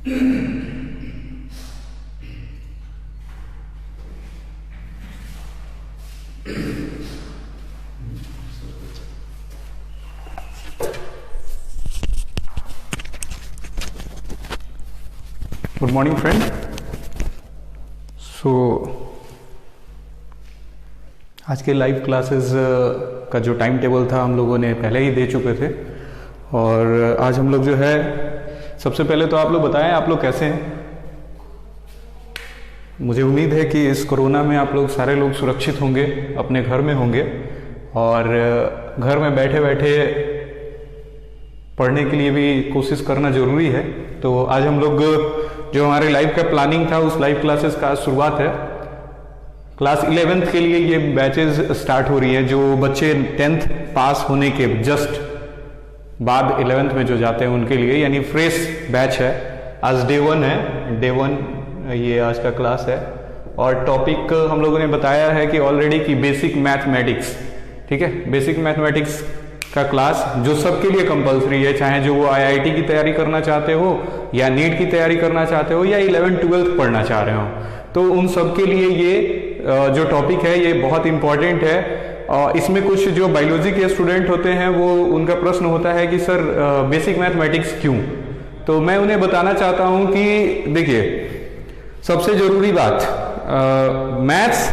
Good morning friend. सो आज के live classes का जो टाइम टेबल था हम लोगों ने पहले ही दे चुके थे, और आज हम लोग जो है सबसे पहले तो आप लोग बताएं आप लोग कैसे हैं। मुझे उम्मीद है कि इस कोरोना में आप लोग सारे लोग सुरक्षित होंगे, अपने घर में होंगे, और घर में बैठे बैठे पढ़ने के लिए भी कोशिश करना ज़रूरी है। तो आज हम लोग जो हमारे लाइव का प्लानिंग था उस लाइव क्लासेस का शुरुआत है। क्लास 11th के लिए ये बैचेस स्टार्ट हो रही है। जो बच्चे 10th पास होने के जस्ट बाद 11th में जो जाते हैं उनके लिए, यानी फ्रेश बैच है। आज डे 1 है, डे 1 ये आज का क्लास है। और टॉपिक हम लोगों ने बताया है कि ऑलरेडी की बेसिक मैथमेटिक्स, ठीक है, बेसिक मैथमेटिक्स का क्लास जो सबके लिए कंपलसरी है, चाहे जो वो आईआईटी की तैयारी करना चाहते हो या नीट की तैयारी करना चाहते हो या 11th 12th पढ़ना चाह रहे हो, तो उन सब के लिए ये जो टॉपिक है ये बहुत इंपॉर्टेंट है। इसमें कुछ जो बायोलॉजी के स्टूडेंट होते हैं वो उनका प्रश्न होता है कि सर बेसिक मैथमेटिक्स क्यों। तो मैं उन्हें बताना चाहता हूं कि देखिए, सबसे जरूरी बात, मैथ्स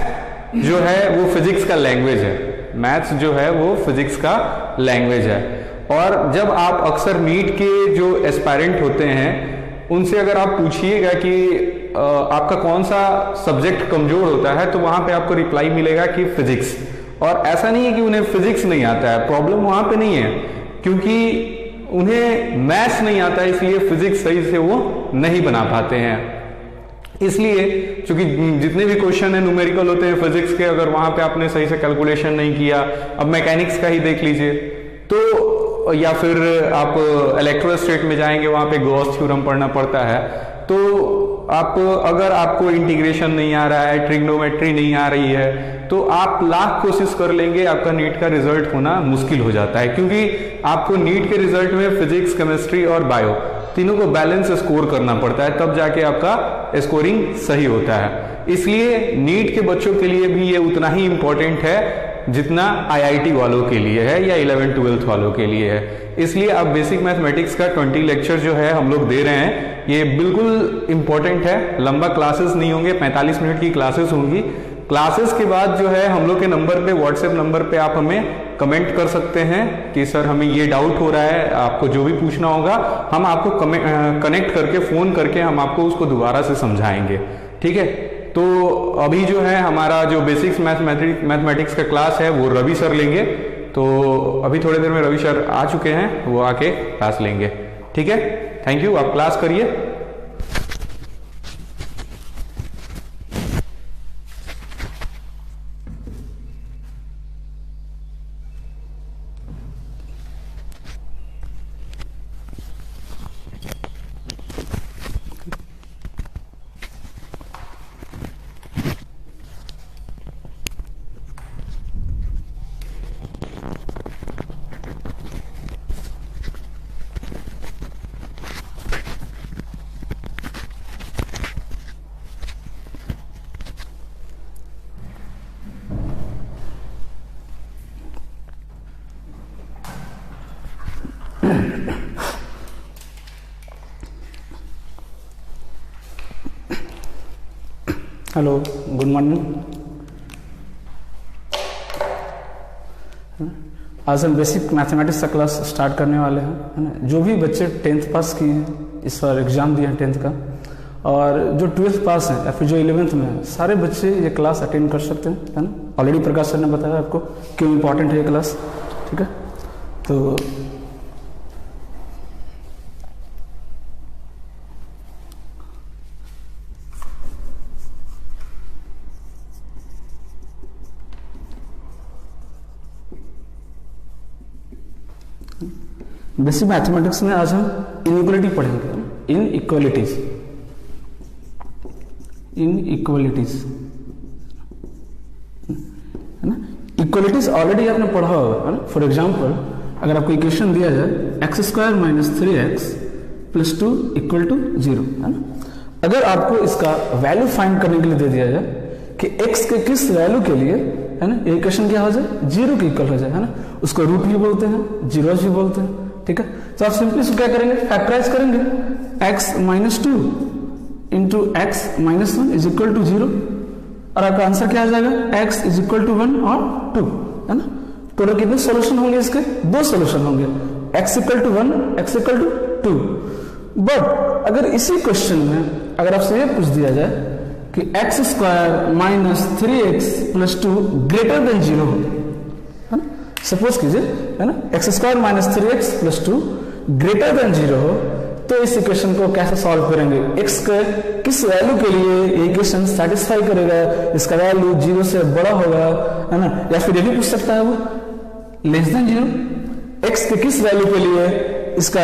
जो है वो फिजिक्स का लैंग्वेज है। मैथ्स जो है वो फिजिक्स का लैंग्वेज है। और जब आप अक्सर नीट के जो एस्पायरेंट होते हैं उनसे अगर आप पूछिएगा कि आपका कौन सा सब्जेक्ट कमजोर होता है, तो वहां पे आपको रिप्लाई मिलेगा कि फिजिक्स। और ऐसा नहीं है कि उन्हें फिजिक्स नहीं आता है, प्रॉब्लम वहां पे नहीं है, क्योंकि उन्हें मैथ्स नहीं आता है, इसलिए फिजिक्स सही से वो नहीं बना पाते हैं। इसलिए चूंकि जितने भी क्वेश्चन है न्यूमेरिकल होते हैं फिजिक्स के, अगर वहां पे आपने सही से कैलकुलेशन नहीं किया, अब मैकेनिक्स का ही देख लीजिए, तो या फिर आप इलेक्ट्रोस्टैटिक्स में जाएंगे, वहां पे गॉस थ्योरम पढ़ना पड़ता है। तो आप अगर आपको इंटीग्रेशन नहीं आ रहा है, ट्रिग्नोमेट्री नहीं आ रही है, तो आप लाख कोशिश कर लेंगे, आपका नीट का रिजल्ट होना मुश्किल हो जाता है। क्योंकि आपको नीट के रिजल्ट में फिजिक्स, केमिस्ट्री और बायो तीनों को बैलेंस स्कोर करना पड़ता है, तब जाके आपका स्कोरिंग सही होता है। इसलिए नीट के बच्चों के लिए भी ये उतना ही इंपॉर्टेंट है जितना आईआईटी वालों के लिए है या 11th 12th वालों के लिए है। इसलिए अब बेसिक मैथमेटिक्स का 20 लेक्चर जो है हम लोग दे रहे हैं, ये बिल्कुल इंपॉर्टेंट है। लंबा क्लासेस नहीं होंगे, 45 मिनट की क्लासेस होंगी। क्लासेस के बाद जो है हम लोग के नंबर पे, व्हाट्सएप नंबर पे आप हमें कमेंट कर सकते हैं कि सर हमें ये डाउट हो रहा है, आपको जो भी पूछना होगा हम आपको कनेक्ट करके, फोन करके हम आपको उसको दोबारा से समझाएंगे, ठीक है। तो अभी जो है हमारा जो बेसिक्स मैथमेटिक्स का क्लास है वो रवि सर लेंगे। तो अभी थोड़ी देर में रवि सर आ चुके हैं, वो आके क्लास लेंगे, ठीक है। थैंक यू, आप क्लास करिए। Hello, good morning. आज हम बेसिक मैथमेटिक्स का क्लास स्टार्ट करने वाले हैं, है ना। जो भी बच्चे 10th पास किए हैं, इस बार एग्जाम दिए हैं 10th का, और जो 12th पास हैं या फिर जो 11th में है, सारे बच्चे ये क्लास अटेंड कर सकते हैं, है ना। ऑलरेडी प्रकाश सर ने बताया आपको क्यों इम्पोर्टेंट है ये क्लास, ठीक है। तो बेसिक मैथमेटिक्स में आज हम इनइक्वालिटी पढ़ेंगे, इनइक्वालिटीज, है ना। इक्वालिटीज ऑलरेडी आपने पढ़ा होगा, है ना। फॉर एग्जाम्पल अगर आपको इक्वेशन दिया जाए x² - 3x plus 2 equal to 0, है ना। अगर आपको इसका वैल्यू फाइंड करने के लिए दे दिया जाए कि x के किस वैल्यू के लिए, है ना, ये इक्वेशन क्या हो जाए, 0 के इक्वल हो जाए, है ना, उसको रूट भी बोलते हैं, जीरोस भी बोलते हैं, ठीक है। तो आप सिंपली इसको क्या करेंगे, फैक्टराइज करेंगे, x minus 2 into x minus 1 is equal to 0, और आपका आंसर क्या आ जाएगा, x इज इक्वल टू 1 और 2, है ना। टोटल कितने सोल्यूशन होंगे इसके, 2 सोल्यूशन होंगे, x equal to 1, x equal to 2। But अगर इसी क्वेश्चन में अगर आपसे ये पूछ दिया जाए कि x square minus 3x plus 2 greater then 0 हो, है ना, सपोज कीजिए, है ना, x square minus 3x plus 2 greater then 0 हो, तो इस इक्वेशन को कैसे सॉल्व करेंगे, x के किस वैल्यू के लिए ये इक्वेशन सेटिस्फाई करेगा, इसका वैल्यू 0 से बड़ा होगा, है ना, या फिर ये भी पूछ सकता है वो लेस देन 0, x के किस वैल्यू के लिए इसका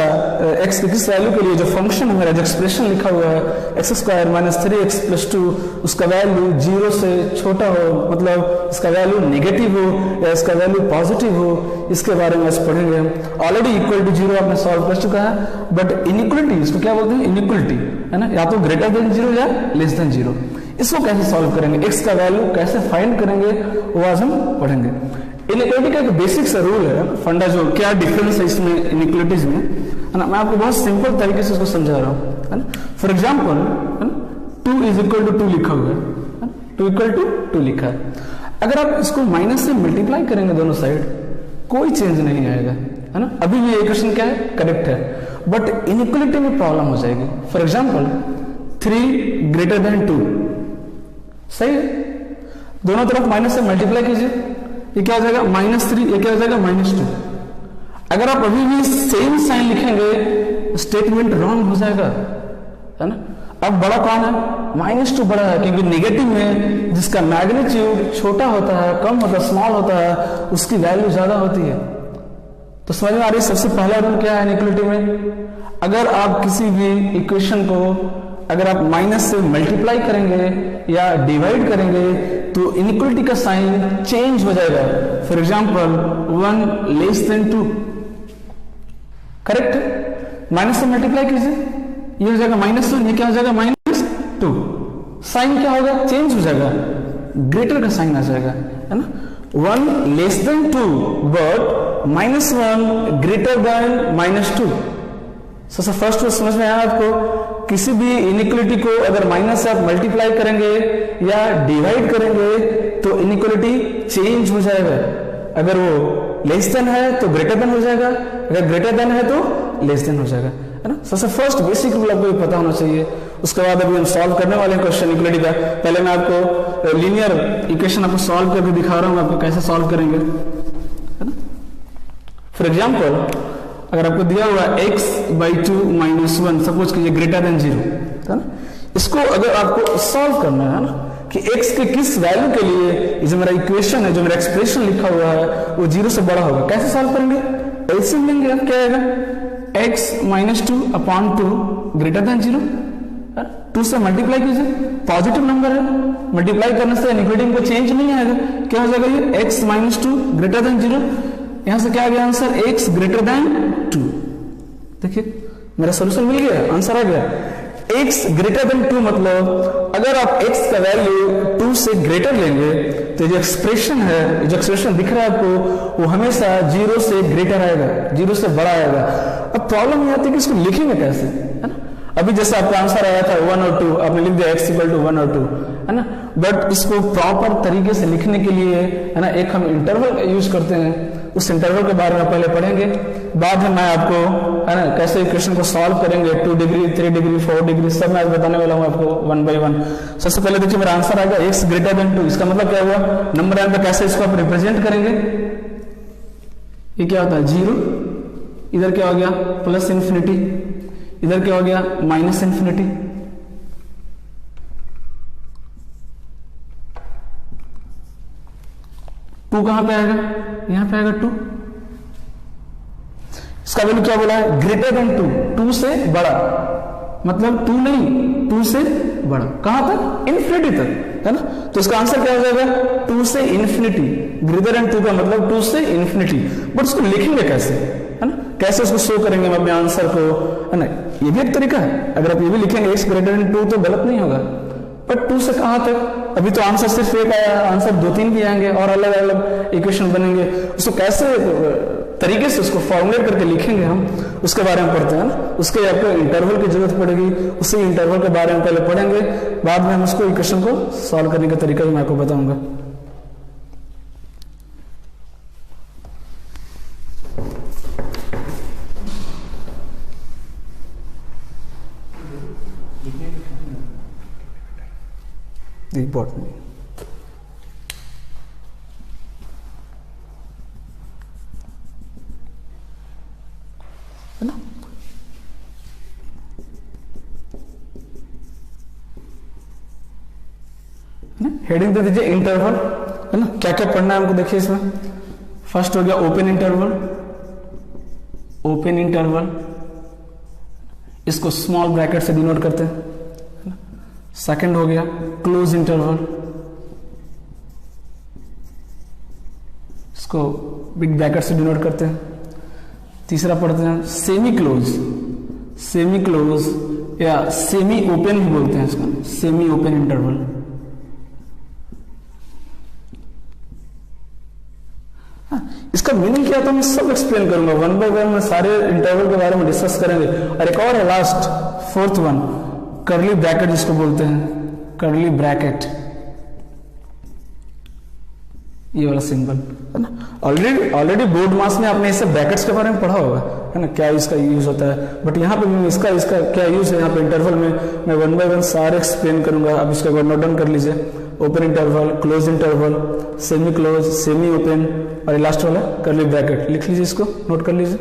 x के किस वैल्यू के लिए जो फंक्शन हमारा जो एक्सप्रेशन लिखा हुआ है x square minus 3x plus 2 उसका वैल्यू 0 से छोटा हो, मतलब इसका वैल्यू नेगेटिव हो या इसका वैल्यू पॉजिटिव हो, इसके बारे में आज पढ़ेंगे हम। ऑलरेडी इक्वल टू 0 आपने सॉल्व कर चुका है, बट इनइक्वलिटी, इसको क्या बोलते हैं, इनइक्वलिटी, है ना, या तो ग्रेटर देन 0 या लेस देन 0, इसको कैसे सॉल्व करेंगे, x का वैल्यू कैसे फाइंड करेंगे, वो आज हम पढ़ेंगे। इनइक्वालिटी का एक बेसिक सा रूल है, फंडा, जो क्या डिफरेंस है इसमें इनइक्वालिटीज में, है ना, मैं आपको बहुत सिंपल तरीके से इसको समझा रहा हूँ, है ना। फॉर एग्जांपल, है ना, 2 इज इक्वल टू 2 लिखा हुआ है, 2 इक्वल टू 2 लिखा है, अगर आप इसको माइनस से मल्टीप्लाई करेंगे दोनों साइड, कोई चेंज नहीं आएगा, है ना, अभी भी ये इक्वेशन क्या है, करेक्ट है, बट इनइक्वालिटी में प्रॉब्लम हो जाएगी। फॉर एग्जाम्पल 3 ग्रेटर देन 2, सही है, दोनों तरफ माइनस से मल्टीप्लाई कीजिए, ये क्या हो जाएगा -3, ये क्या हो जाएगा -2। अगर आप अभी भी सेम साइन लिखेंगे स्टेटमेंट रॉन्ग हो जाएगा, है ना। अब बड़ा कौन है, -2 बड़ा है, क्योंकि नेगेटिव में जिसका मैग्नीट्यूड छोटा होता है, कम होता है, स्मॉल होता है, उसकी वैल्यू ज्यादा होती है। तो समझ में आ रही है, सबसे पहला रूल क्या है इनइक्वालिटी में, अगर आप किसी भी इक्वेशन को अगर आप माइनस से मल्टीप्लाई करेंगे या डिवाइड करेंगे तो इनइक्वालिटी का साइन चेंज हो जाएगा। For example 1 less then 2, correct है, माइनस से मल्टीप्लाई कीजिए, ये हो जाएगा -1, ये क्या हो जाएगा -2, साइन क्या होगा, चेंज हो जाएगा, ग्रेटर का साइन आ जाएगा, है ना। 1 less then 2 but -1 greater than -2। सबसे फर्स्ट समझ में आया आपको, किसी भी इनइक्वालिटी को अगर माइनस से आप मल्टीप्लाई करेंगे या डिवाइड करेंगे तो इनइक्वालिटी चेंज हो जाएगा। अगर वो लेस देन है तो ग्रेटर देन हो जाएगा, अगर ग्रेटर देन है तो लेस देन हो जाएगा, है ना। सबसे फर्स्ट बेसिक रूल आपको पता होना चाहिए। उसके बाद अभी हम सॉल्व करने वाले हैं क्वेश्चन इक्वालिटी का। पहले मैं आपको लीनियर इक्वेशन आपको सॉल्व करके दिखा रहा हूं, आपको कैसे सॉल्व करेंगे, है ना। फॉर एग्जाम्पल अगर आपको दिया हुआ x/2 - 1, सपोज कीजिए ग्रेटर देन 0, है ना, इसको अगर आपको सॉल्व करना है ना कि x के किस वैल्यू के लिए ये जो मेरा इक्वेशन है, जो मेरा एक्सप्रेशन लिखा हुआ है वो 0 से बड़ा होगा, कैसे सॉल्व करेंगे, एलसीएम लेंगे, क्या आएगा, x - 2 अपॉन 2 ग्रेटर देन 0, 2 से मल्टीप्लाई कीजिए, पॉजिटिव नंबर है, मल्टीप्लाई करने से इनइक्वालिटी को चेंज नहीं आएगा, क्या हो जाएगा ये x - 2 ग्रेटर देन 0, यहां से क्या आ गया आंसर, x ग्रेटर देन 2। देखिए मेरा सॉल्यूशन मिल गया, आंसर आ गया x ग्रेटर देन 2, मतलब अगर आप x का वैल्यू 2 से ग्रेटर लेंगे तो जो एक्सप्रेशन है, जो एक्सप्रेशन दिख रहा है आपको, वो हमेशा 0 से ग्रेटर आएगा, 0 से बड़ा आएगा। अब प्रॉब्लम ये आती है कि इसको लिखेंगे कैसे, है ना। अभी जैसे आपका आंसर आया था 1 और 2, आपने लिख दिया x = 1 और 2, है ना, बट इसको प्रॉपर तरीके से लिखने के लिए, है ना, एक हम इंटरवल का यूज करते हैं, उस इंटरवल के बारे में पहले पढ़ेंगे, बाद में मैं आपको, है ना, कैसे इक्वेशन को सॉल्व करेंगे, 2 डिग्री 3 डिग्री 4 डिग्री सब मैं बताने वाला हूं आपको 1 by 1। सबसे पहले देखिए मेरा आंसर आ गया x ग्रेटर देन 2, इसका मतलब क्या हुआ, नंबर लाइन पे कैसे इसको आप रिप्रेजेंट करेंगे, ये क्या होता है 0, इधर क्या हो गया +∞, इधर क्या हो गया -∞, टू कहां पे आएगा, यहां पे आएगा 2, इसका वैल्यू क्या बोला है, ग्रेटर देन 2, 2 से बड़ा, मतलब 2 नहीं 2 से बड़ा, कहां तक, इन्फिनिटी तक, है ना। तो इसका आंसर क्या हो जाएगा 2 से इन्फिनिटी, ग्रेटर देन 2 का मतलब 2 से इन्फिनिटी। बट उसको लिखेंगे कैसे, है ना, कैसे उसको शो करेंगे हम अपने आंसर को, है ना, ये भी एक तरीका है। अगर आप ये भी लिखेंगे x ग्रेटर देन 2 तो गलत नहीं होगा, बट 2 से कहां तक, अभी तो आंसर सिर्फ एक आया, आंसर 2-3 भी आएंगे और अलग अलग इक्वेशन बनेंगे। उसको कैसे तरीके से उसको फॉर्मुलेट करके लिखेंगे हम, उसके बारे में पढ़ते हैं ना। उसके आपको इंटरवल की जरूरत पड़ेगी, उसी इंटरवल के बारे में पहले पढ़ेंगे, बाद में हम उसको इक्वेशन को सॉल्व करने का तरीका भी मैं आपको बताऊंगा। Important है ना। हेडिंग दे दीजिए इंटरवल, है ना। क्या क्या पढ़ना है हमको देखिए इसमें। फर्स्ट हो गया ओपन इंटरवल, ओपन इंटरवल इसको स्मॉल ब्रैकेट से डिनोट करते हैं। सेकंड हो गया क्लोज इंटरवल, इसको बिग ब्रैकेट से डिनोट करते हैं। तीसरा पढ़ते हैं सेमी क्लोज, सेमी क्लोज या सेमी ओपन भी बोलते हैं इसका, सेमी ओपन इंटरवल। इसका मीनिंग क्या था मैं सब एक्सप्लेन करूंगा, वन बाय वन में सारे इंटरवल के बारे में डिस्कस करेंगे। और एक और है last, fourth one, curly bracket जिसको बोलते हैं, कर्ली ब्रैकेट, ये वाला सिंबल है ना। ऑलरेडी बोर्ड मास में आपने इससे ब्रैकेट्स के बारे में पढ़ा होगा, है ना, क्या इसका यूज होता है। बट यहाँ पे भी इसका क्या यूज है यहाँ पे इंटरवल में, मैं वन बाय वन सारे एक्सप्लेन करूंगा। आप इसका एक नोट डाउन कर लीजिए, open interval, close interval, semi close, semi open और लास्ट वाला कर्ली ब्रैकेट। लिख लीजिए, इसको नोट कर लीजिए।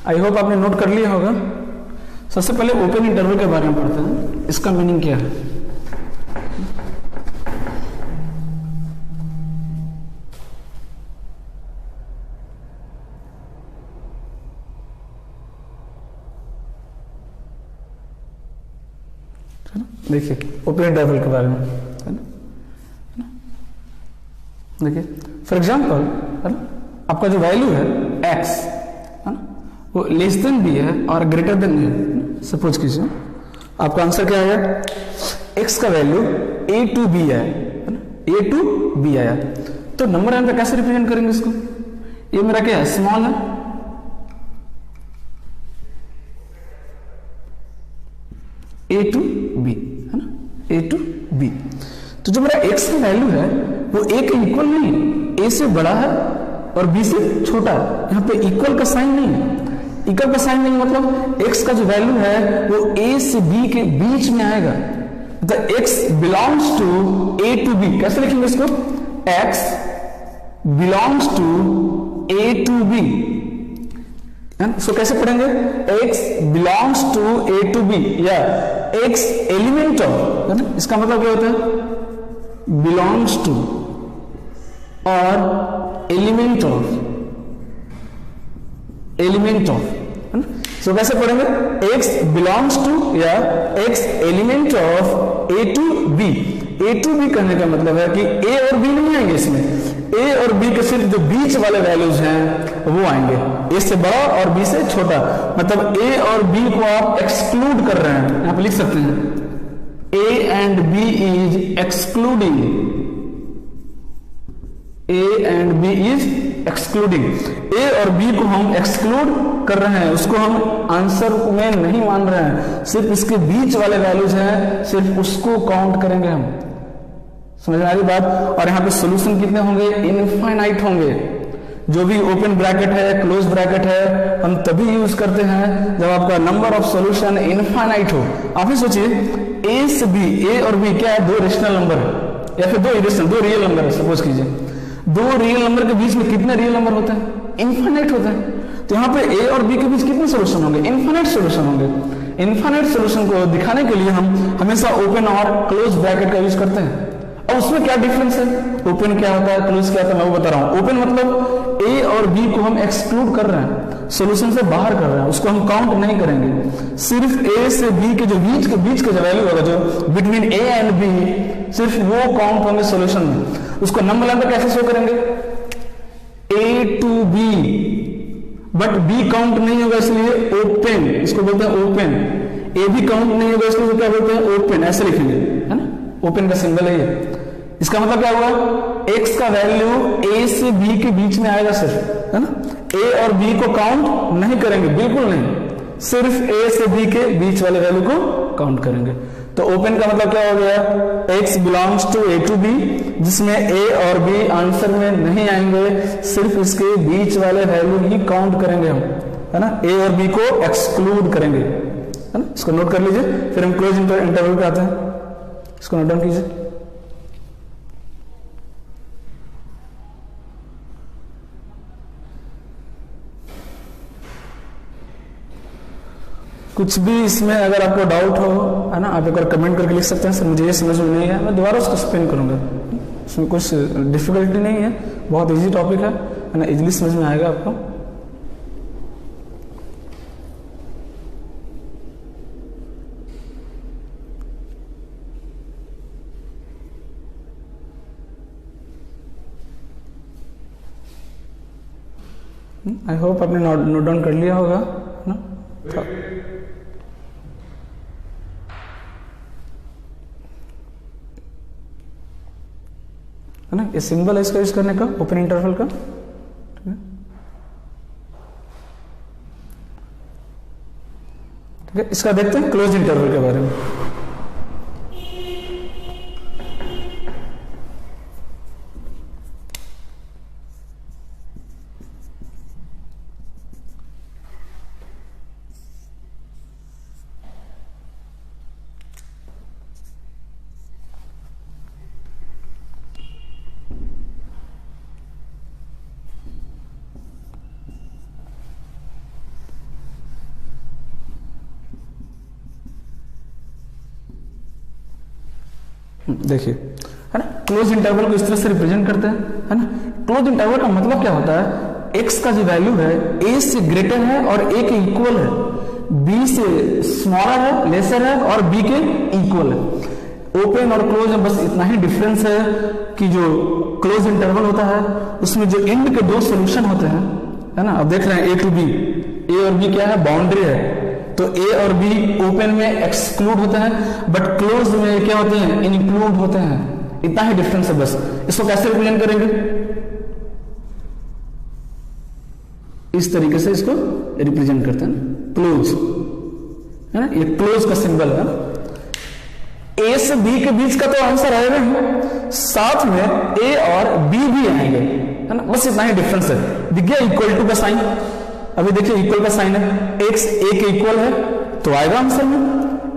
आई होप आपने नोट कर लिया होगा। सबसे पहले ओपन इंटरवल के बारे में पढ़ते हैं, इसका मीनिंग क्या है। देखिए ओपन इंटरवल के बारे में, है ना। देखिए फॉर एग्जांपल, है ना, आपका जो वैल्यू है x, वो लेस देन बी है और ग्रेटर देन है। सपोज कीजिए आपका आंसर क्या आया, x का वैल्यू a to b है ना, a to b आया। तो नंबर लाइन पे कैसे रिप्रेजेंट करेंगे इसको, ये मेरा क्या है, स्मॉल है, a to b है ना, a to b। तो जो मेरा x का वैल्यू है वो a के इक्वल नहीं, a से बड़ा है और b से छोटा है। यहाँ पे इक्वल का साइन नहीं है, इक्वल का साइन नहीं मतलब x का जो वैल्यू है वो a से b के बीच में आएगा। तो x belongs to a to b। कैसे लिखेंगे इसको, x belongs to a to b। इसको कैसे पढ़ेंगे, x belongs to a to b या x एलिमेंट ऑफ, है ना। इसका मतलब क्या होता है, बिलोंग्स टू और एलिमेंट ऑफ, एलिमेंट ऑफ, है ना। सो कैसे पढ़ेंगे, x बिलोंग्स टू या x element of a to b। a to b कहने का मतलब है कि a और b नहीं आएंगे इसमें, a और b के सिर्फ जो बीच वाले वैल्यूज हैं वो आएंगे, a से बड़ा और b से छोटा। मतलब a और b को आप एक्सक्लूड कर रहे हैं, यहां पे लिख सकते हैं a and b is excluding, a and b is excluding. a और b को हम एक्सक्लूड कर रहे हैं, उसको हम आंसर में नहीं मान रहे हैं, सिर्फ इसके बीच वाले वैल्यूज हैं, सिर्फ उसको काउंट करेंगे हम। समझ में आ रही बात। और यहाँ पे सॉल्यूशन कितने होंगे, इनफाइनाइट होंगे। जो भी ओपन ब्रैकेट है, क्लोज ब्रैकेट है, हम तभी यूज करते हैं जब आपका नंबर ऑफ सॉल्यूशन इनफाइनाइट हो। आप ही सोचिए a से b, a और b क्या है, दो रेशनल नंबर है, या फिर दो इरेशनल, दो रियल नंबर है, सपोज कीजिए दो रियल नंबर के बीच में कितने रियल नंबर होते हैं? इन्फिनिट होते हैं। तो यहाँ पे ए और बी के बीच कितने सोल्यूशन होंगे? इन्फिनिट सोल्यूशन होंगे। इन्फिनिट सोल्यूशन को दिखाने के लिए हम हमेशा ओपन और क्लोज ब्रैकेट का यूज करते हैं। अब उसमें क्या डिफरेंस है? ओपन क्या होता है, क्लोज क्या होता है, मैं वो बता रहा हूं। ओपन मतलब ए और बी को हम एक्सक्लूड कर रहे हैं, सोल्यूशन से बाहर कर रहे हैं, उसको हम काउंट नहीं करेंगे। सिर्फ ए से बी के जो बीच का जो वैल्यू होगा, जो बिटवीन ए एंड बी, सिर्फ वो काउंट होंगे सोल्यूशन में। उसको नंबर लाइन पे कैसे शो करेंगे? A to B, but B count नहीं होगा इसलिए ओपन, इसको बोलते हैं ओपन। ए भी काउंट नहीं होगा इसलिए क्या बोलते हैं? ओपन। ऐसे लिखेंगे, है ना, ओपन का सिंबल है ये। इसका मतलब क्या हुआ? x का वैल्यू a से b के बीच में आएगा सिर्फ, है ना। a और b को काउंट नहीं करेंगे, बिल्कुल नहीं, सिर्फ a से b के बीच वाले वैल्यू को काउंट करेंगे। तो ओपन का मतलब क्या हो गया? x belongs to a to b, जिसमें a और b आंसर में नहीं आएंगे, सिर्फ इसके बीच वाले वैल्यू ही काउंट करेंगे हम, है ना। a और b को एक्सक्लूड करेंगे, है ना। इसको नोट कर लीजिए, फिर हम क्लोज इंटरवल पे आते हैं। इसको नोट डाउन कीजिए। कुछ भी इसमें अगर आपको डाउट हो, है ना, आप एक बार कमेंट करके लिख सकते हैं, सर मुझे ये समझ में नहीं है, मैं दोबारा उसको एक्सप्लेन करूंगा। इसमें कुछ डिफिकल्टी नहीं है, बहुत इजी टॉपिक है ना, इजीली समझ में आएगा आपको। आई होप आपने नोट डाउन कर लिया होगा ना। है ना, ये सिंबल है इसका यूज करने का, ओपन इंटरवल का। ठीक है, ठीक है, इसका देखते हैं क्लोज इंटरवल के बारे में। देखिए, है ना, क्लोज इंटरवल को इस तरह से रिप्रेजेंट करते हैं, है ना। क्लोज इंटरवल का मतलब क्या होता है? x का जो वैल्यू है a से ग्रेटर है और a के इक्वल है, b से स्मॉलर है, लेसर है और b के इक्वल है। ओपन और क्लोज में बस इतना ही डिफरेंस है कि जो क्लोज इंटरवल होता है उसमें जो एंड के दो सोल्यूशन होते हैं, है ना। अब देख रहे हैं a टू b, a और b क्या है? बाउंड्री है। तो a और b ओपन में एक्सक्लूड होते हैं, बट क्लोज में क्या होते हैं? इंक्लूड होते हैं। इतना ही डिफरेंस है बस। इसको कैसे रिप्रेजेंट करेंगे? इस तरीके से इसको रिप्रेजेंट करते हैं, क्लोज, है ना। ये क्लोज का सिंबल है। a से b के बीच का तो आंसर आएगा ही, साथ में a और b भी आएंगे, है ना। बस इतना ही डिफरेंस है। दिख गया इक्वल टू का साइन? अभी देखिए इक्वल का साइन है, x a के इक्वल है तो आएगा आंसर में,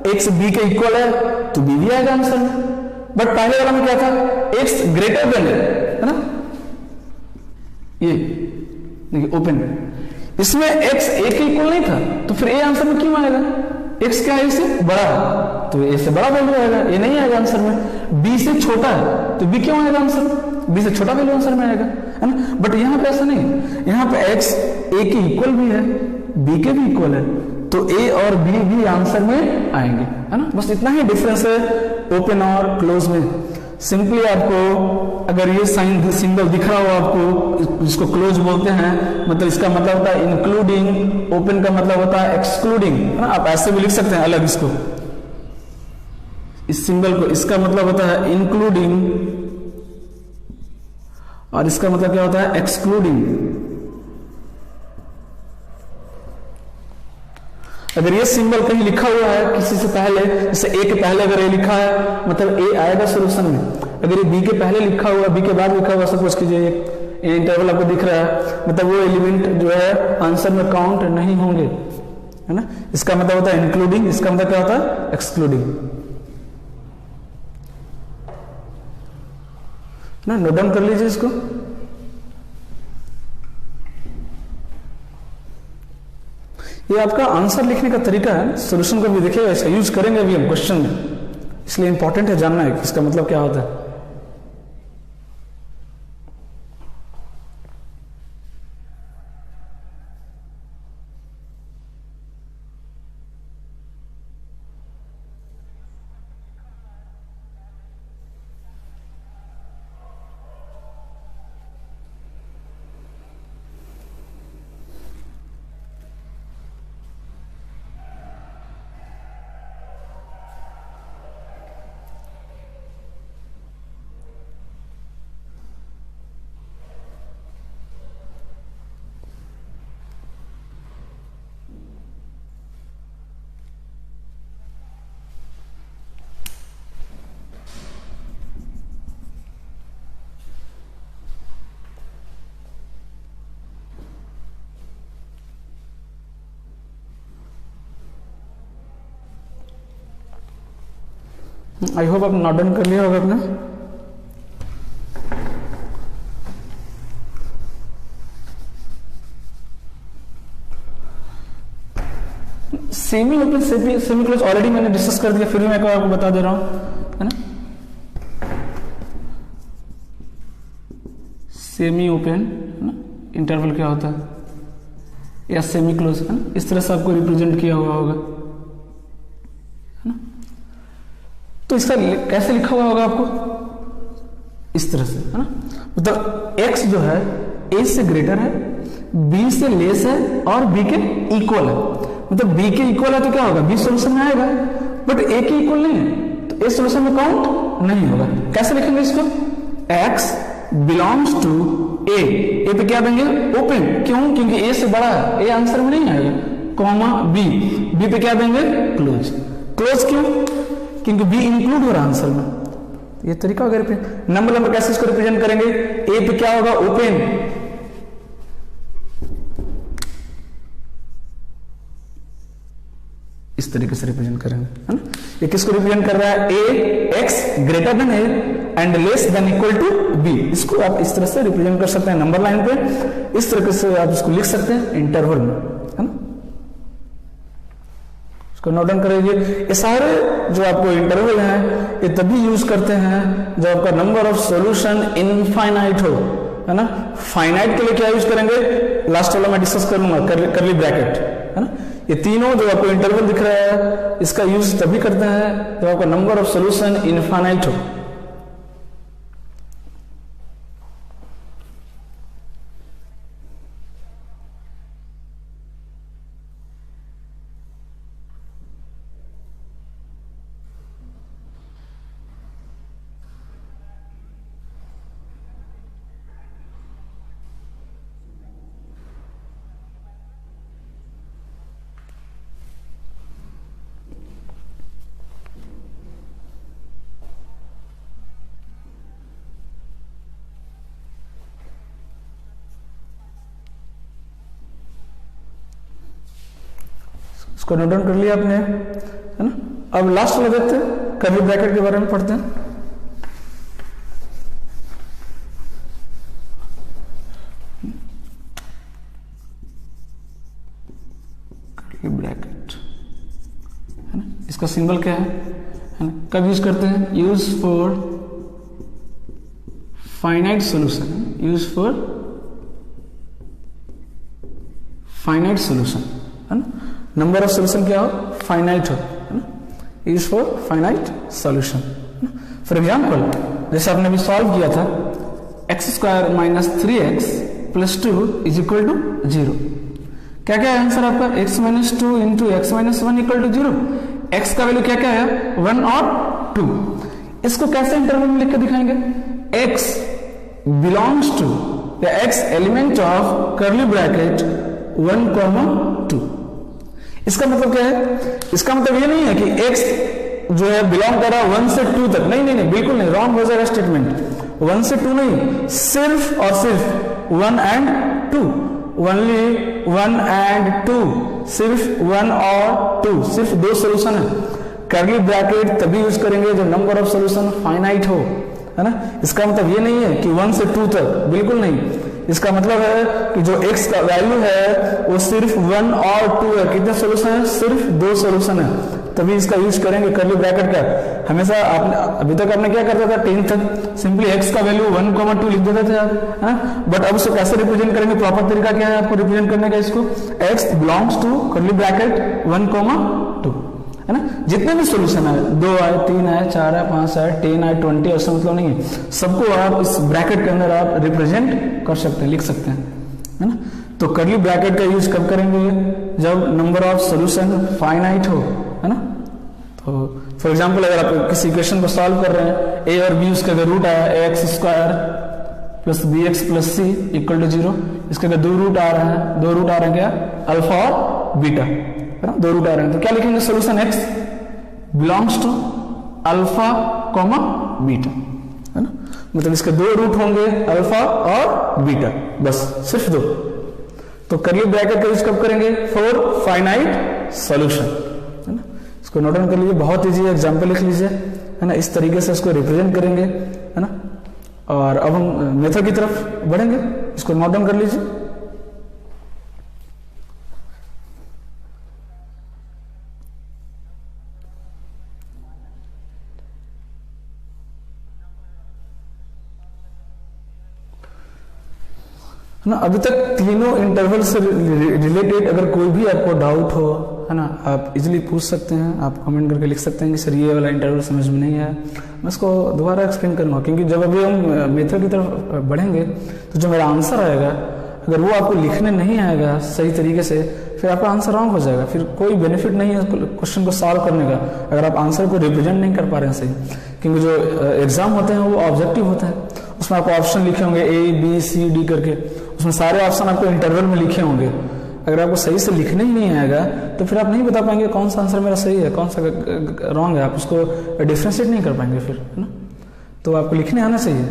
x b के इक्वल है तो b भी आएगा आंसर में। बट पहले वाला में क्या था? x ग्रेटर देन है ना, ये देखिए ओपन में, इसमें x a के इक्वल नहीं था, तो फिर a आंसर में क्यों आएगा? x क्या है? इससे बड़ा है तो a से बड़ा वैल्यू आएगा, a नहीं आएगा आंसर में। b से छोटा है तो b क्यों आएगा आंसर में? b से छोटा वैल्यू आंसर में आएगा, है ना। बट यहाँ पे ऐसा नहीं, यहाँ पे x a के इक्वल भी है, b के भी इक्वल है, तो a और b भी आंसर में आएंगे, है ना। बस इतना ही डिफरेंस है ओपन और क्लोज में। सिंपली आपको अगर ये साइन सिंबल दिख रहा हो आपको, जिसको क्लोज बोलते हैं, मतलब इसका मतलब होता है इंक्लूडिंग, ओपन का मतलब होता है एक्सक्लूडिंग, है ना। आप ऐसे भी लिख सकते हैं अलग इसको, इस सिंबल को, इसका मतलब होता है इंक्लूडिंग और इसका मतलब क्या होता है? एक्सक्लूडिंग। अगर ये सिंबल कहीं लिखा हुआ है किसी से पहले, जैसे a के पहले अगर a लिखा है मतलब a आएगा सोल्यूशन में। अगर ये b के पहले लिखा हुआ, b के बाद लिखा हुआ, सपोज कीजिए ये इंटरवल आपको दिख रहा है, मतलब वो एलिमेंट जो है आंसर में काउंट नहीं होंगे, है ना। इसका मतलब होता है इंक्लूडिंग, इसका मतलब क्या होता है? एक्सक्लूडिंग। ना, नोट डाउन कर लीजिए इसको। ये आपका आंसर लिखने का तरीका है, सॉल्यूशन को भी देखिएगा, इसका यूज करेंगे अभी हम क्वेश्चन में, इसलिए इंपॉर्टेंट है जानना है कि इसका मतलब क्या होता है। आई होप आप नोट डाउन कर लिया होगा आपने। Semi open semi close already मैंने डिस्कस कर दिया, फिर भी मैं आपको बता दे रहा हूं, है ना। सेमी ओपन है ना, इंटरवल क्या होता है, या सेमी क्लोज है ना, इस तरह से आपको रिप्रेजेंट किया हुआ होगा, है ना। तो इसका कैसे लिखा हुआ होगा आपको, इस तरह से, है ना। मतलब x जो है a से ग्रेटर है, b से लेस है और b के इक्वल है। मतलब b के इक्वल है तो क्या होगा, b सॉल्यूशन में आएगा, बट a के इक्वल नहीं है तो a सॉल्यूशन में काउंट नहीं होगा। कैसे लिखेंगे इसको, x बिलोंग्स टू a पे क्या देंगे, ओपन, क्यों, क्योंकि a से बड़ा है, a आंसर में नहीं आएगा, कॉमा b पे क्या देंगे, क्लोज। क्लोज क्यों, क्योंकि b इंक्लूड हो रहा है आंसर में। ये तरीका अगर नंबर कैसे इसको रिप्रेजेंट करेंगे, a पे क्या होगा, ओपन, इस तरीके से रिप्रेजेंट करेंगे, है ना। ये किसको रिप्रेजेंट कर रहा है, a x greater than a and less than equal to b। इसको आप इस तरह से रिप्रेजेंट कर सकते हैं नंबर लाइन पे, इस तरीके से आप इसको लिख सकते हैं इंटरवल में, है ना। इसको नोट डाउन करेंगे। ये सारे जो आपको इंटरवल हैं ये तभी यूज करते हैं जब आपका नंबर ऑफ सॉल्यूशन इनफाइनाइट हो, है ना। फाइनाइट के लिए क्या यूज करेंगे, लास्ट वाला मैं डिस्कस करूंगा, करली ब्रैकेट, है ना। ये तीनों जो आपको इंटरवल दिख रहा है इसका यूज तभी करते हैं जब आपका नंबर ऑफ सॉल्यूशन इनफाइनाइट हो। इसको नोट डाउन कर लिया आपने, है ना। अब लास्ट वाला देखते हैं, कर्ली ब्रैकेट के बारे में पढ़ते हैं। कर्ली ब्रैकेट, है ना, इसका सिंबल क्या है ना, कब यूज करते हैं, use for finite solution, use for finite solution, है ना। नंबर ऑफ सॉल्यूशन क्या हो, फाइनाइट हो, है ना, use for finite solution. For example जैसे आपने अभी सॉल्व किया था, x square minus 3x plus 2 is equal to 0। क्या क्या है आंसर आपका, x minus 2 into x minus 1 equal to 0। x का वैल्यू क्या क्या है, 1 और 2। इसको कैसे इंटरवल में लिख के दिखाएंगे, x बिलोंग्स टू या x element of curly bracket 1, 2। इसका मतलब क्या है, इसका मतलब ये नहीं है कि x जो है बिलोंग कर रहा है 1 से 2 तक, नहीं नहीं नहीं, बिल्कुल नहीं, रॉन्ग हो जाएगा स्टेटमेंट। 1 से 2 नहीं, सिर्फ और सिर्फ 1 एंड 2, ओनली 1 एंड 2, सिर्फ 1 और 2, सिर्फ 2 सोल्यूशन है। कर्ली ब्रैकेट तभी यूज करेंगे जब नंबर ऑफ सोल्यूशन फाइनाइट हो, है ना। इसका मतलब ये नहीं है कि 1 से 2 तक, बिल्कुल नहीं। इसका मतलब है कि जो x का वैल्यू है वो सिर्फ 1 और 2 है। कितने सोल्यूशन है? सिर्फ 2 सोल्यूशन है, तभी इसका यूज करेंगे कर्ली ब्रैकेट का। हमेशा आपने अभी तक आपने क्या करता था 10 तक, सिंपली x का वैल्यू 1, 2 लिख देते थे आप, है ना। बट अब इसको कैसे रिप्रेजेंट करेंगे? प्रॉपर तरीका क्या है आपको रिप्रेजेंट करने का इसको? x belongs to curly bracket 1, 2, है ना। जितने भी सॉल्यूशन आए, 2 आए, 3 आए, 4 आए, 5 आए, 10 आए, 20, ऐसा मतलब नहीं है। सबको आप इस ब्रैकेट के अंदर आप रिप्रेजेंट कर सकते हैं, लिख सकते हैं, है ना। तो कर्ली ब्रैकेट का यूज कब करेंगे? जब नंबर ऑफ सॉल्यूशन फाइनाइट हो, है ना। तो फॉर एग्जांपल अगर आप किसी इक्वेशन को सॉल्व कर रहे हैं, a और b उसका अगर रूट आया ax² plus bx plus c equal to 0, इसके अगर 2 रूट आ रहे हैं, 2 रूट आ रहे हैं क्या? अल्फा और बीटा, है ना। 2 रूट आ रहे हैं तो क्या लिखेंगे? Solution x belongs to alpha comma beta, है ना। मतलब इसके 2 रूट होंगे, अल्फा और बीटा, बस सिर्फ 2। तो कर्ली ब्रैकेट का यूज कब करेंगे? फॉर फाइनाइट सॉल्यूशन, है ना। इसको नोट डाउन कर लीजिए, बहुत इजी एग्जांपल लिख लीजिए, है ना। इस तरीके से इसको रिप्रेजेंट करेंगे, है ना। और अब हम मेथड की तरफ बढ़ेंगे, इसको नोट डाउन कर लीजिए। ना अभी तक तीनों इंटरवल से रिलेटेड अगर कोई भी आपको डाउट हो, है ना, आप इजीली पूछ सकते हैं, आप कमेंट करके लिख सकते हैं कि सर ये वाला इंटरवल समझ में नहीं आया। मैं इसको दोबारा एक्सप्लेन करूंगा, क्योंकि जब अभी हम मेथड की तरफ बढ़ेंगे तो जो मेरा आंसर आएगा, अगर वो आपको लिखने नहीं आएगा सही तरीके से, फिर आपका आंसर रॉन्ग हो जाएगा, फिर कोई बेनिफिट नहीं है क्वेश्चन को सॉल्व करने का, अगर आप आंसर को रिप्रेजेंट नहीं कर पा रहे हैं सही। क्योंकि जो एग्जाम होते हैं वो ऑब्जेक्टिव होते हैं, उसमें आपको ऑप्शन लिखे होंगे A, B, C, D करके, उसमें सारे ऑप्शन आपको इंटरवल में लिखे होंगे। अगर आपको सही से लिखने ही नहीं आएगा तो फिर आप नहीं बता पाएंगे कौन सा आंसर मेरा सही है, कौन सा रॉन्ग है, आप उसको डिफ्रेंशिएट नहीं कर पाएंगे फिर, है ना। तो आपको लिखने आना चाहिए।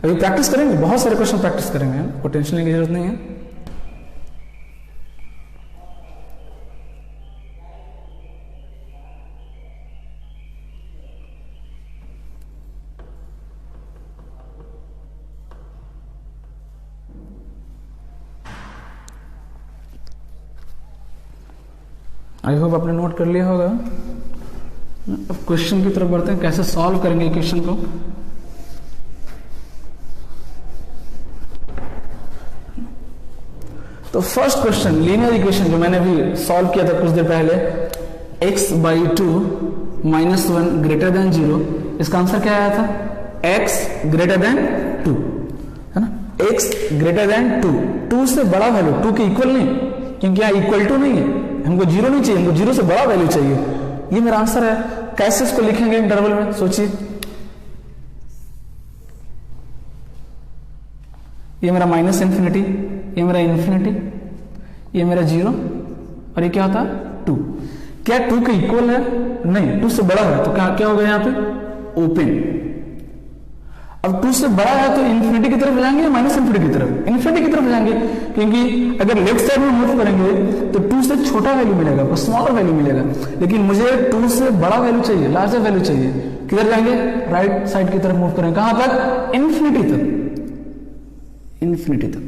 अभी प्रैक्टिस करेंगे, बहुत सारे क्वेश्चन प्रैक्टिस करेंगे, कोई टेंशन लेने की जरूरत नहीं है। आई होप आपने नोट कर लिया होगा। अब क्वेश्चन की तरफ बढ़ते हैं, कैसे सॉल्व करेंगे क्वेश्चन को। तो फर्स्ट क्वेश्चन लीनियर इक्वेशन जो मैंने भी सॉल्व किया था कुछ देर पहले, x/2 -1 ग्रेटर देन 0, इसका आंसर क्या आया था? x ग्रेटर देन 2, है ना। x ग्रेटर देन 2, 2 से बड़ा वैल्यू, 2 के इक्वल नहीं, क्योंकि यहाँ इक्वल टू नहीं है, हमको 0 नहीं चाहिए, हमको 0 से बड़ा वैल्यू चाहिए। ये मेरा आंसर है। कैसे इसको लिखेंगे इंटरवल में, सोचिए। ये मेरा -∞, ये मेरा इन्फिनिटी, ये मेरा 0, और ये क्या होता है? 2। क्या 2 के इक्वल है? नहीं, 2 से बड़ा है, तो क्या होगा यहाँ पे? ओपन। अब 2 से बड़ा है तो इन्फिनिटी की तरफ जाएंगे या -∞ की तरफ? इन्फिनिटी की तरफ जाएंगे, क्योंकि अगर लेफ्ट साइड में मूव करेंगे तो 2 से छोटा वैल्यू मिलेगा, स्मॉलर वैल्यू मिलेगा, लेकिन मुझे 2 से बड़ा वैल्यू चाहिए, लार्जर वैल्यू चाहिए। किधर जाएंगे? राइट साइड की तरफ मूव करेंगे। कहां तक? इन्फिनिटी तक, इन्फिनिटी तक।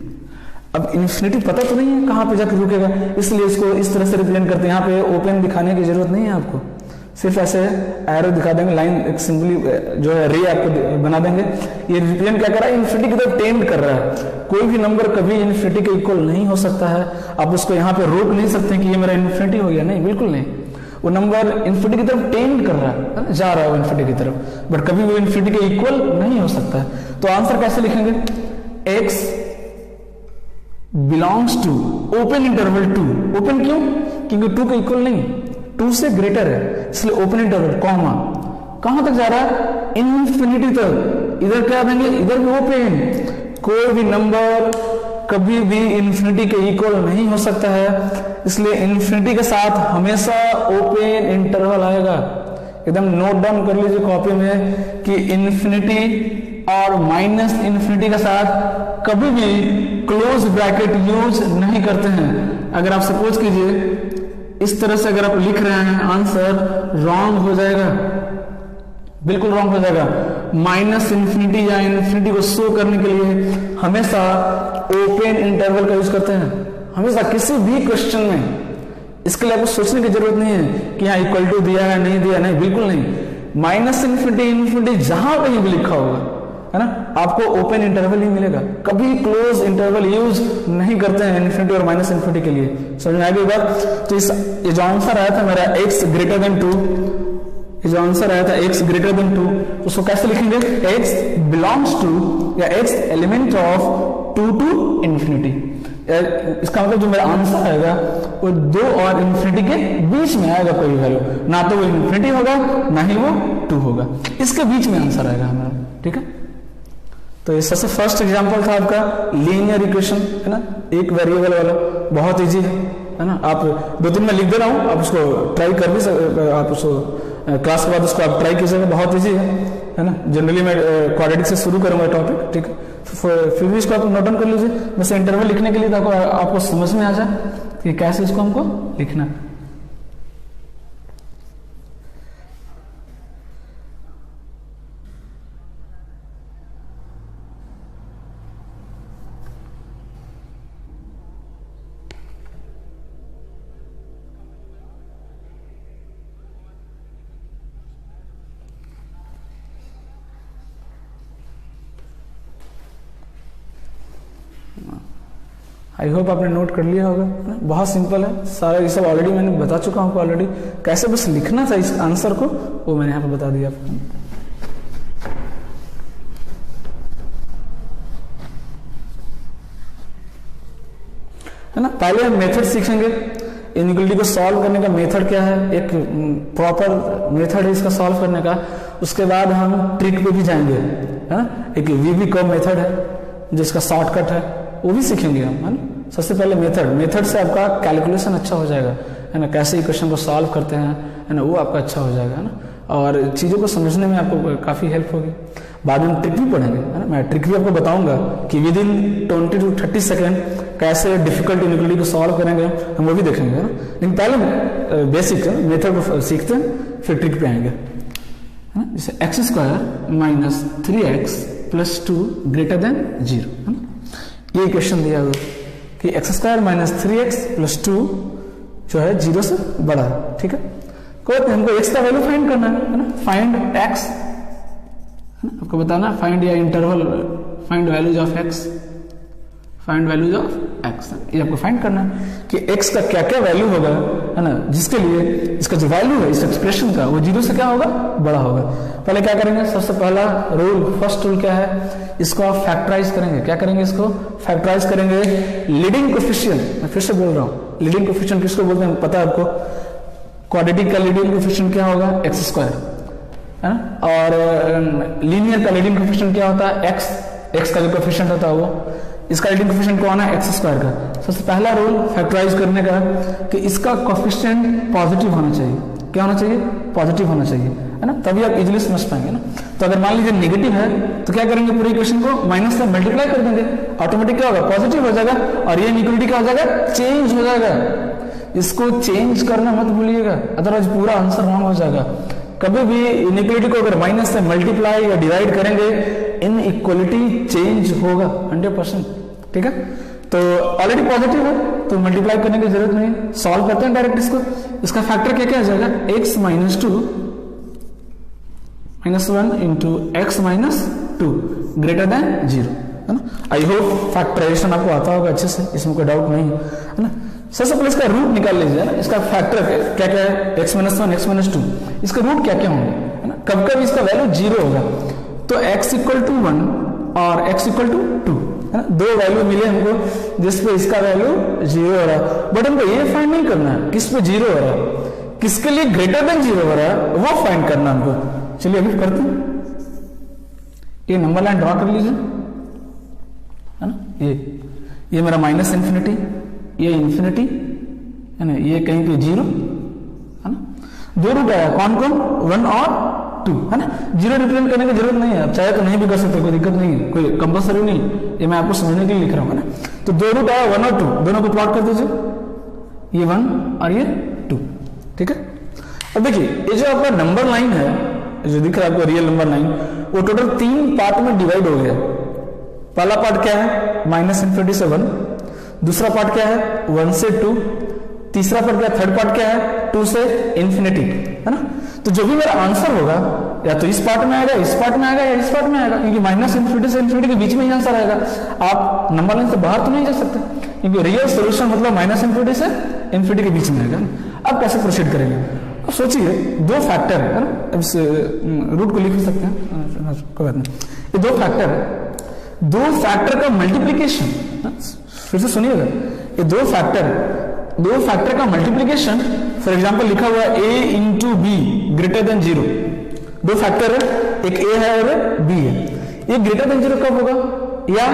अब इन्फिनिटी पता तो नहीं है कहां पे जाकर रुकेगा, इसलिए इसको इस तरह से रिप्रेजेंट करते हैं। यहाँ पे ओपन दिखाने की जरूरत नहीं है आपको, सिर्फ ऐसे एरो दिखा देंगे, लाइन एक सिंपली जो है रे आपको बना देंगे। ये रिप्रेजेंट क्या कर रहा है? इन्फिनिटी की तरफ टेंड कर रहा है। कोई भी नंबर कभी इन्फिनिटी के इक्वल नहीं हो सकता है। आप उसको यहाँ पे रोक नहीं सकते कि ये मेरा इन्फिनिटी हो गया, नहीं, बिल्कुल नहीं। वो नंबर इन्फिनिटी की तरफ टेंड कर रहा है, जा रहा है वो इन्फिनिटी की तरफ, बट कभी वो इन्फिनिटी के इक्वल नहीं हो सकता है। तो आंसर कैसे लिखेंगे? x belongs to open interval 2। Open क्यों? क्योंकि 2 के इक्वल नहीं, 2 से ग्रेटर है, इसलिए ओपन इंटरवल, कॉमा, कहां तक जा रहा है? इन्फिनिटी तक। इधर क्या देंगे? इधर भी ओपन। कोई भी नंबर कभी भी इन्फिनिटी के इक्वल नहीं हो सकता है, इसलिए इन्फिनिटी के साथ हमेशा ओपन इंटरवल आएगा। एकदम नोट डाउन कर लीजिए कॉपी में कि इन्फिनिटी और -∞ के साथ कभी भी क्लोज ब्रैकेट यूज नहीं करते हैं। अगर आप सपोज कीजिए इस तरह से अगर आप लिख रहे हैं, आंसर रॉन्ग हो जाएगा, बिल्कुल रॉन्ग हो जाएगा। माइनस इन्फिनिटी या इन्फिनिटी को शो करने के लिए हमेशा ओपन इंटरवल का यूज करते हैं, हमेशा किसी भी क्वेश्चन में। इसके लिए आपको सोचने की जरूरत नहीं है कि यहाँ इक्वल टू दिया है नहीं दिया, नहीं, बिल्कुल नहीं। माइनस इन्फिनिटी इन्फिनिटी जहां कहीं भी लिखा होगा, है ना, आपको ओपन इंटरवल ही मिलेगा। कभी क्लोज इंटरवल यूज नहीं करते हैं इन्फिनिटी और माइनस इन्फिनिटी के लिए। समझ में आ गई बात? तो ये जो आंसर आया था मेरा x ग्रेटर देन 2, ये जो आंसर आया था x ग्रेटर देन 2, उसको कैसे लिखेंगे? x बिलोंग्स टू या x element of 2 to infinity. इसका मतलब जो मेरा आंसर आएगा वो 2 और इन्फिनिटी के बीच में आएगा कोई वैल्यू, ना तो वो इन्फिनिटी होगा ना ही वो 2 होगा, इसके बीच में आंसर आएगा हमारा। ठीक है, तो ये सबसे फर्स्ट एग्जांपल था आपका लीनियर इक्वेशन, है ना, एक वेरिएबल वाला, बहुत इजी है ना। आप 2-3 में लिख दे रहा हूं, आप उसको ट्राई कर भी सकते, आप उसको क्लास के बाद उसको आप ट्राई कीजिएगा, बहुत इजी है ना। जनरली मैं क्वाड्रेटिक से शुरू करूंगा टॉपिक, ठीक है, फिर भी इसको आप नोट डाउन कर लीजिए, बस इंटरवल लिखने के लिए ताकि आपको समझ में आ जाए कि कैसे इसको हमको लिखना। आई होप आपने नोट कर लिया होगा, बहुत सिंपल है सारा, ये सब ऑलरेडी मैंने बता चुका हूं आपको ऑलरेडी। कैसे बस लिखना था इस आंसर को, वो मैंने यहाँ पे बता दिया आपको, है ना। पहले हम मेथड सीखेंगे, इनइक्वालिटी को सॉल्व करने का मेथड क्या है, एक प्रॉपर मेथड है इसका सॉल्व करने का। उसके बाद हम ट्रिक पे भी जाएंगे, है ना, एक VB-कर्व मेथड है जिसका शॉर्टकट है, वो भी सीखेंगे हम, है ना। सबसे पहले मेथड से आपका कैलकुलेशन अच्छा हो जाएगा, है ना, कैसे इक्वेशन को सॉल्व करते हैं, है ना, वो आपका अच्छा हो जाएगा, है ना, और चीज़ों को समझने में आपको काफ़ी हेल्प होगी। बाद में ट्रिक भी पढ़ेंगे, है ना, मैं ट्रिक भी आपको बताऊंगा कि विद इन 20 to 30 सेकेंड कैसे डिफिकल्ट इनइक्वालिटी को सॉल्व करेंगे, हम वो भी देखेंगे, है ना। लेकिन पहले बेसिक मेथड को सीखते हैं, फिर ट्रिक पे आएंगे, है ना। जैसे x² - 3x + 2 ग्रेटर देन 0, है ना। ये इक्वेशन दिया हुआ कि x² - 3x + 2 जो है 0 से बड़ा है, ठीक है। कोई हमको x का वैल्यू फाइंड करना है ना, फाइंड x, है ना, आपको बताना फाइंड या interval find values of x, find values of x, ये आपको फाइंड करना है कि x का क्या क्या वैल्यू होगा, है ना, जिसके लिए इसका जो वैल्यू है इस एक्सप्रेशन का वो 0 से क्या होगा, बड़ा होगा। पहले क्या करेंगे, सबसे पहला रूल, फर्स्ट रूल क्या है, इसको आप फैक्टराइज करेंगे। क्या करेंगे, इसको फैक्टराइज करेंगे। लीडिंग कोफिशिएंट, मैं फिर से बोल रहा हूँ, लीडिंग कोफिशिएंट किसको बोलते हैं पता है आपको? क्वाड्रेटिक का लीडिंग कोफिशिएंट क्या होगा, x², है ना, और लीनियर का लीडिंग कोफिशिएंट क्या होता है, x का जो कोफिशिएंट होता है वो, इसका लीडिंग कोफिशिएंट कौन है, x² का। सबसे पहला रूल फैक्टराइज करने का कि इसका कोफिशिएंट पॉजिटिव होना चाहिए। क्या होना चाहिए, पॉजिटिव होना चाहिए, है ना, तभी आप इजीली समझ पाएंगे ना। तो अगर मान लीजिए नेगेटिव है तो क्या करेंगे, पूरी इक्वेशन को माइनस से मल्टीप्लाई कर देंगे, ऑटोमेटिक क्या होगा, पॉजिटिव हो जाएगा, और ये इनइक्वालिटी क्या हो जाएगा, चेंज हो जाएगा। इसको चेंज करना मत भूलिएगा, अदरवाइज पूरा आंसर रॉन्ग हो जाएगा। कभी भी इनइक्वालिटी को अगर माइनस से मल्टीप्लाई या डिवाइड करेंगे, इनइक्वालिटी चेंज होगा 100%, ठीक है। तो ऑलरेडी पॉजिटिव है तो मल्टीप्लाई करने की जरूरत नहीं, सॉल्व करते हैं डायरेक्ट इसको। इसका फैक्टर क्या क्या आ जाएगा, x - 2 -1 × x - 2 ग्रेटर देन 0, है ना। आई होप फैक्टराइजेशन आपको आता होगा अच्छे से, इसमें कोई डाउट नहीं है ना। सबसे पहले इसका रूट निकाल लीजिए ना, इसका फैक्टर क्या क्या है, x - 1 x - 2, इसके रूट क्या क्या होंगे, है ना। कब कब इसका वैल्यू 0 होगा, तो x = 1 और x = 2, है ना, दो वैल्यू मिले हमको जिसपे इसका वैल्यू 0 हो रहा है। बट हमको ये फाइंड नहीं करना है किस पे 0 हो रहा है, किसके लिए ग्रेटर देन 0 हो रहा है वो फाइंड करना हमको। चलिए अभी करते हैं, ये नंबर लाइन ड्रॉ कर लीजिए, है ना। ये मेरा -∞, ये इन्फिनिटी, है ना, ये कहीं पे 0, है ना। दो रूट आया, कौन कौन, 1 और 2, है ना। 0 रिप्रेजेंट करने की जरूरत नहीं है, आप चाहे तो नहीं भी कर सकते, कोई दिक्कत नहीं है, कोई कंपल्सरी नहीं, ये मैं आपको समझने के लिए लिख रहा हूँ, है ना। तो दो रूट आया 1 और 2, दोनों को प्लॉट कर दीजिए, ये 1 और ये 2, ठीक है। अब देखिए ये जो आपका नंबर लाइन है जो दिख रहा है आपको रियल नंबर 9, वो टोटल 3 पार्ट में डिवाइड हो गया। पहला पार्ट क्या है, -∞ से 1, दूसरा पार्ट क्या है 1 से 2, तीसरा पार्ट क्या है, थर्ड पार्ट क्या है 2 से इन्फिनिटी, है ना। तो जो भी मेरा आंसर होगा या तो इस पार्ट में आएगा, इस पार्ट में आएगा, या इस पार्ट में आएगा, क्योंकि -∞ से इन्फिनिटी के बीच में ही आंसर आएगा। आप नंबर लाइन से बाहर तो नहीं जा सकते, क्योंकि रियल सोल्यूशन मतलब -∞ से इन्फिनिटी के बीच में आएगा। अब कैसे प्रोसीड करेंगे, अब सोचिए 2 फैक्टर है ना, अब इस रूट को लिख सकते हैं, कोई बात नहीं। ये 2 फैक्टर है, 2 फैक्टर का मल्टीप्लीकेशन, फिर से सुनिएगा, ये 2 फैक्टर का मल्टीप्लीकेशन, फॉर एग्जांपल लिखा हुआ है a into be greater than 0, 2 factor है, एक a है और b है। ये ग्रेटर देन 0 कब होगा, या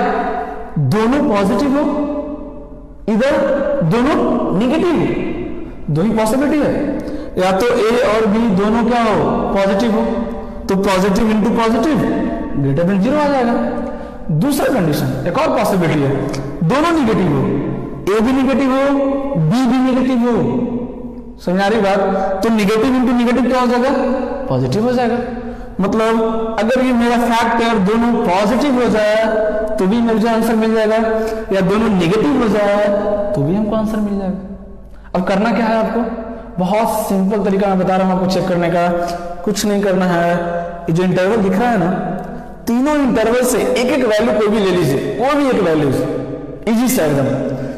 दोनों पॉजिटिव हो, इधर दोनों निगेटिव हो, 2 ही पॉसिबिलिटी है, या तो a और b दोनों क्या हो, पॉजिटिव हो, तो positive into positive greater than 0 आ जाएगा। दूसरा कंडीशन, एक और पॉसिबिलिटी है, दोनों निगेटिव हो, a भी निगेटिव हो, b भी निगेटिव हो, समझ आ रही बात। तो निगेटिव इंटू निगेटिव क्या हो जाएगा, पॉजिटिव हो जाएगा। मतलब अगर ये मेरा फैक्टर दोनों पॉजिटिव हो जाए तो भी मुझे आंसर मिल जाएगा, या दोनों निगेटिव हो जाए तो भी हमको आंसर मिल जाएगा। अब करना क्या है आपको, बहुत सिंपल तरीका मैं बता रहा हूं आपको चेक करने का, कुछ नहीं करना है। ये जो इंटरवल दिख रहा है ना, तीनों इंटरवल से एक एक वैल्यू कोई भी ले लीजिए, वो भी एक वैल्यू, इजी से एकदम।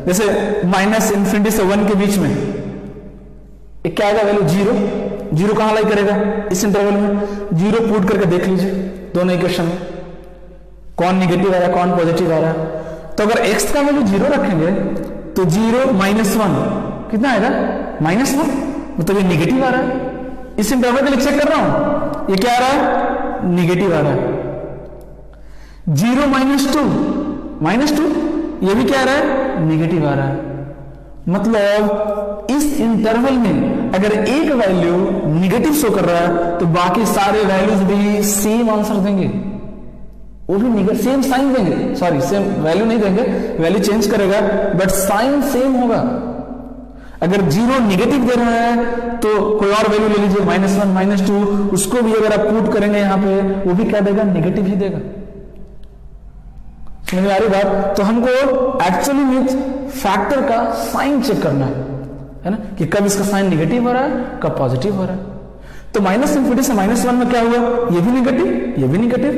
जैसे -∞ से 1 के बीच में एक क्या आएगा वैल्यू, 0 कहां लाई करेगा, इस इंटरवल में 0 पुट करके देख लीजिए दोनों इक्वेशन में कौन निगेटिव आ रहा है कौन पॉजिटिव आ रहा है। तो अगर x का वैल्यू 0 रखेंगे तो 0 -1 कितना आएगा, -1, मतलब ये निगेटिव आ रहा है। इस इंटरवल के लिए चेक कर रहा हूं, ये क्या आ रहा है, निगेटिव आ रहा है। 0 -2 ये भी क्या आ रहा है, निगेटिव आ रहा है। मतलब इस इंटरवल में अगर एक वैल्यू निगेटिव शो कर रहा है तो बाकी सारे वैल्यूज भी सेम आंसर देंगे, वो भी सेम साइन देंगे, सॉरी सेम वैल्यू नहीं देंगे, वैल्यू चेंज करेगा बट साइन सेम होगा। अगर 0 निगेटिव दे रहा है तो कोई और वैल्यू ले लीजिए -1 -2, उसको भी अगर आप पुट करेंगे यहां पे वो भी क्या देगा, निगेटिव ही देगा। समझ में आ रही बात। तो हमको एक्चुअली में फैक्टर का साइन चेक करना है ना, कि कब इसका साइन निगेटिव हो रहा है कब पॉजिटिव हो रहा है। तो -∞ से -1 में क्या हुआ, ये भी निगेटिव ये भी निगेटिव,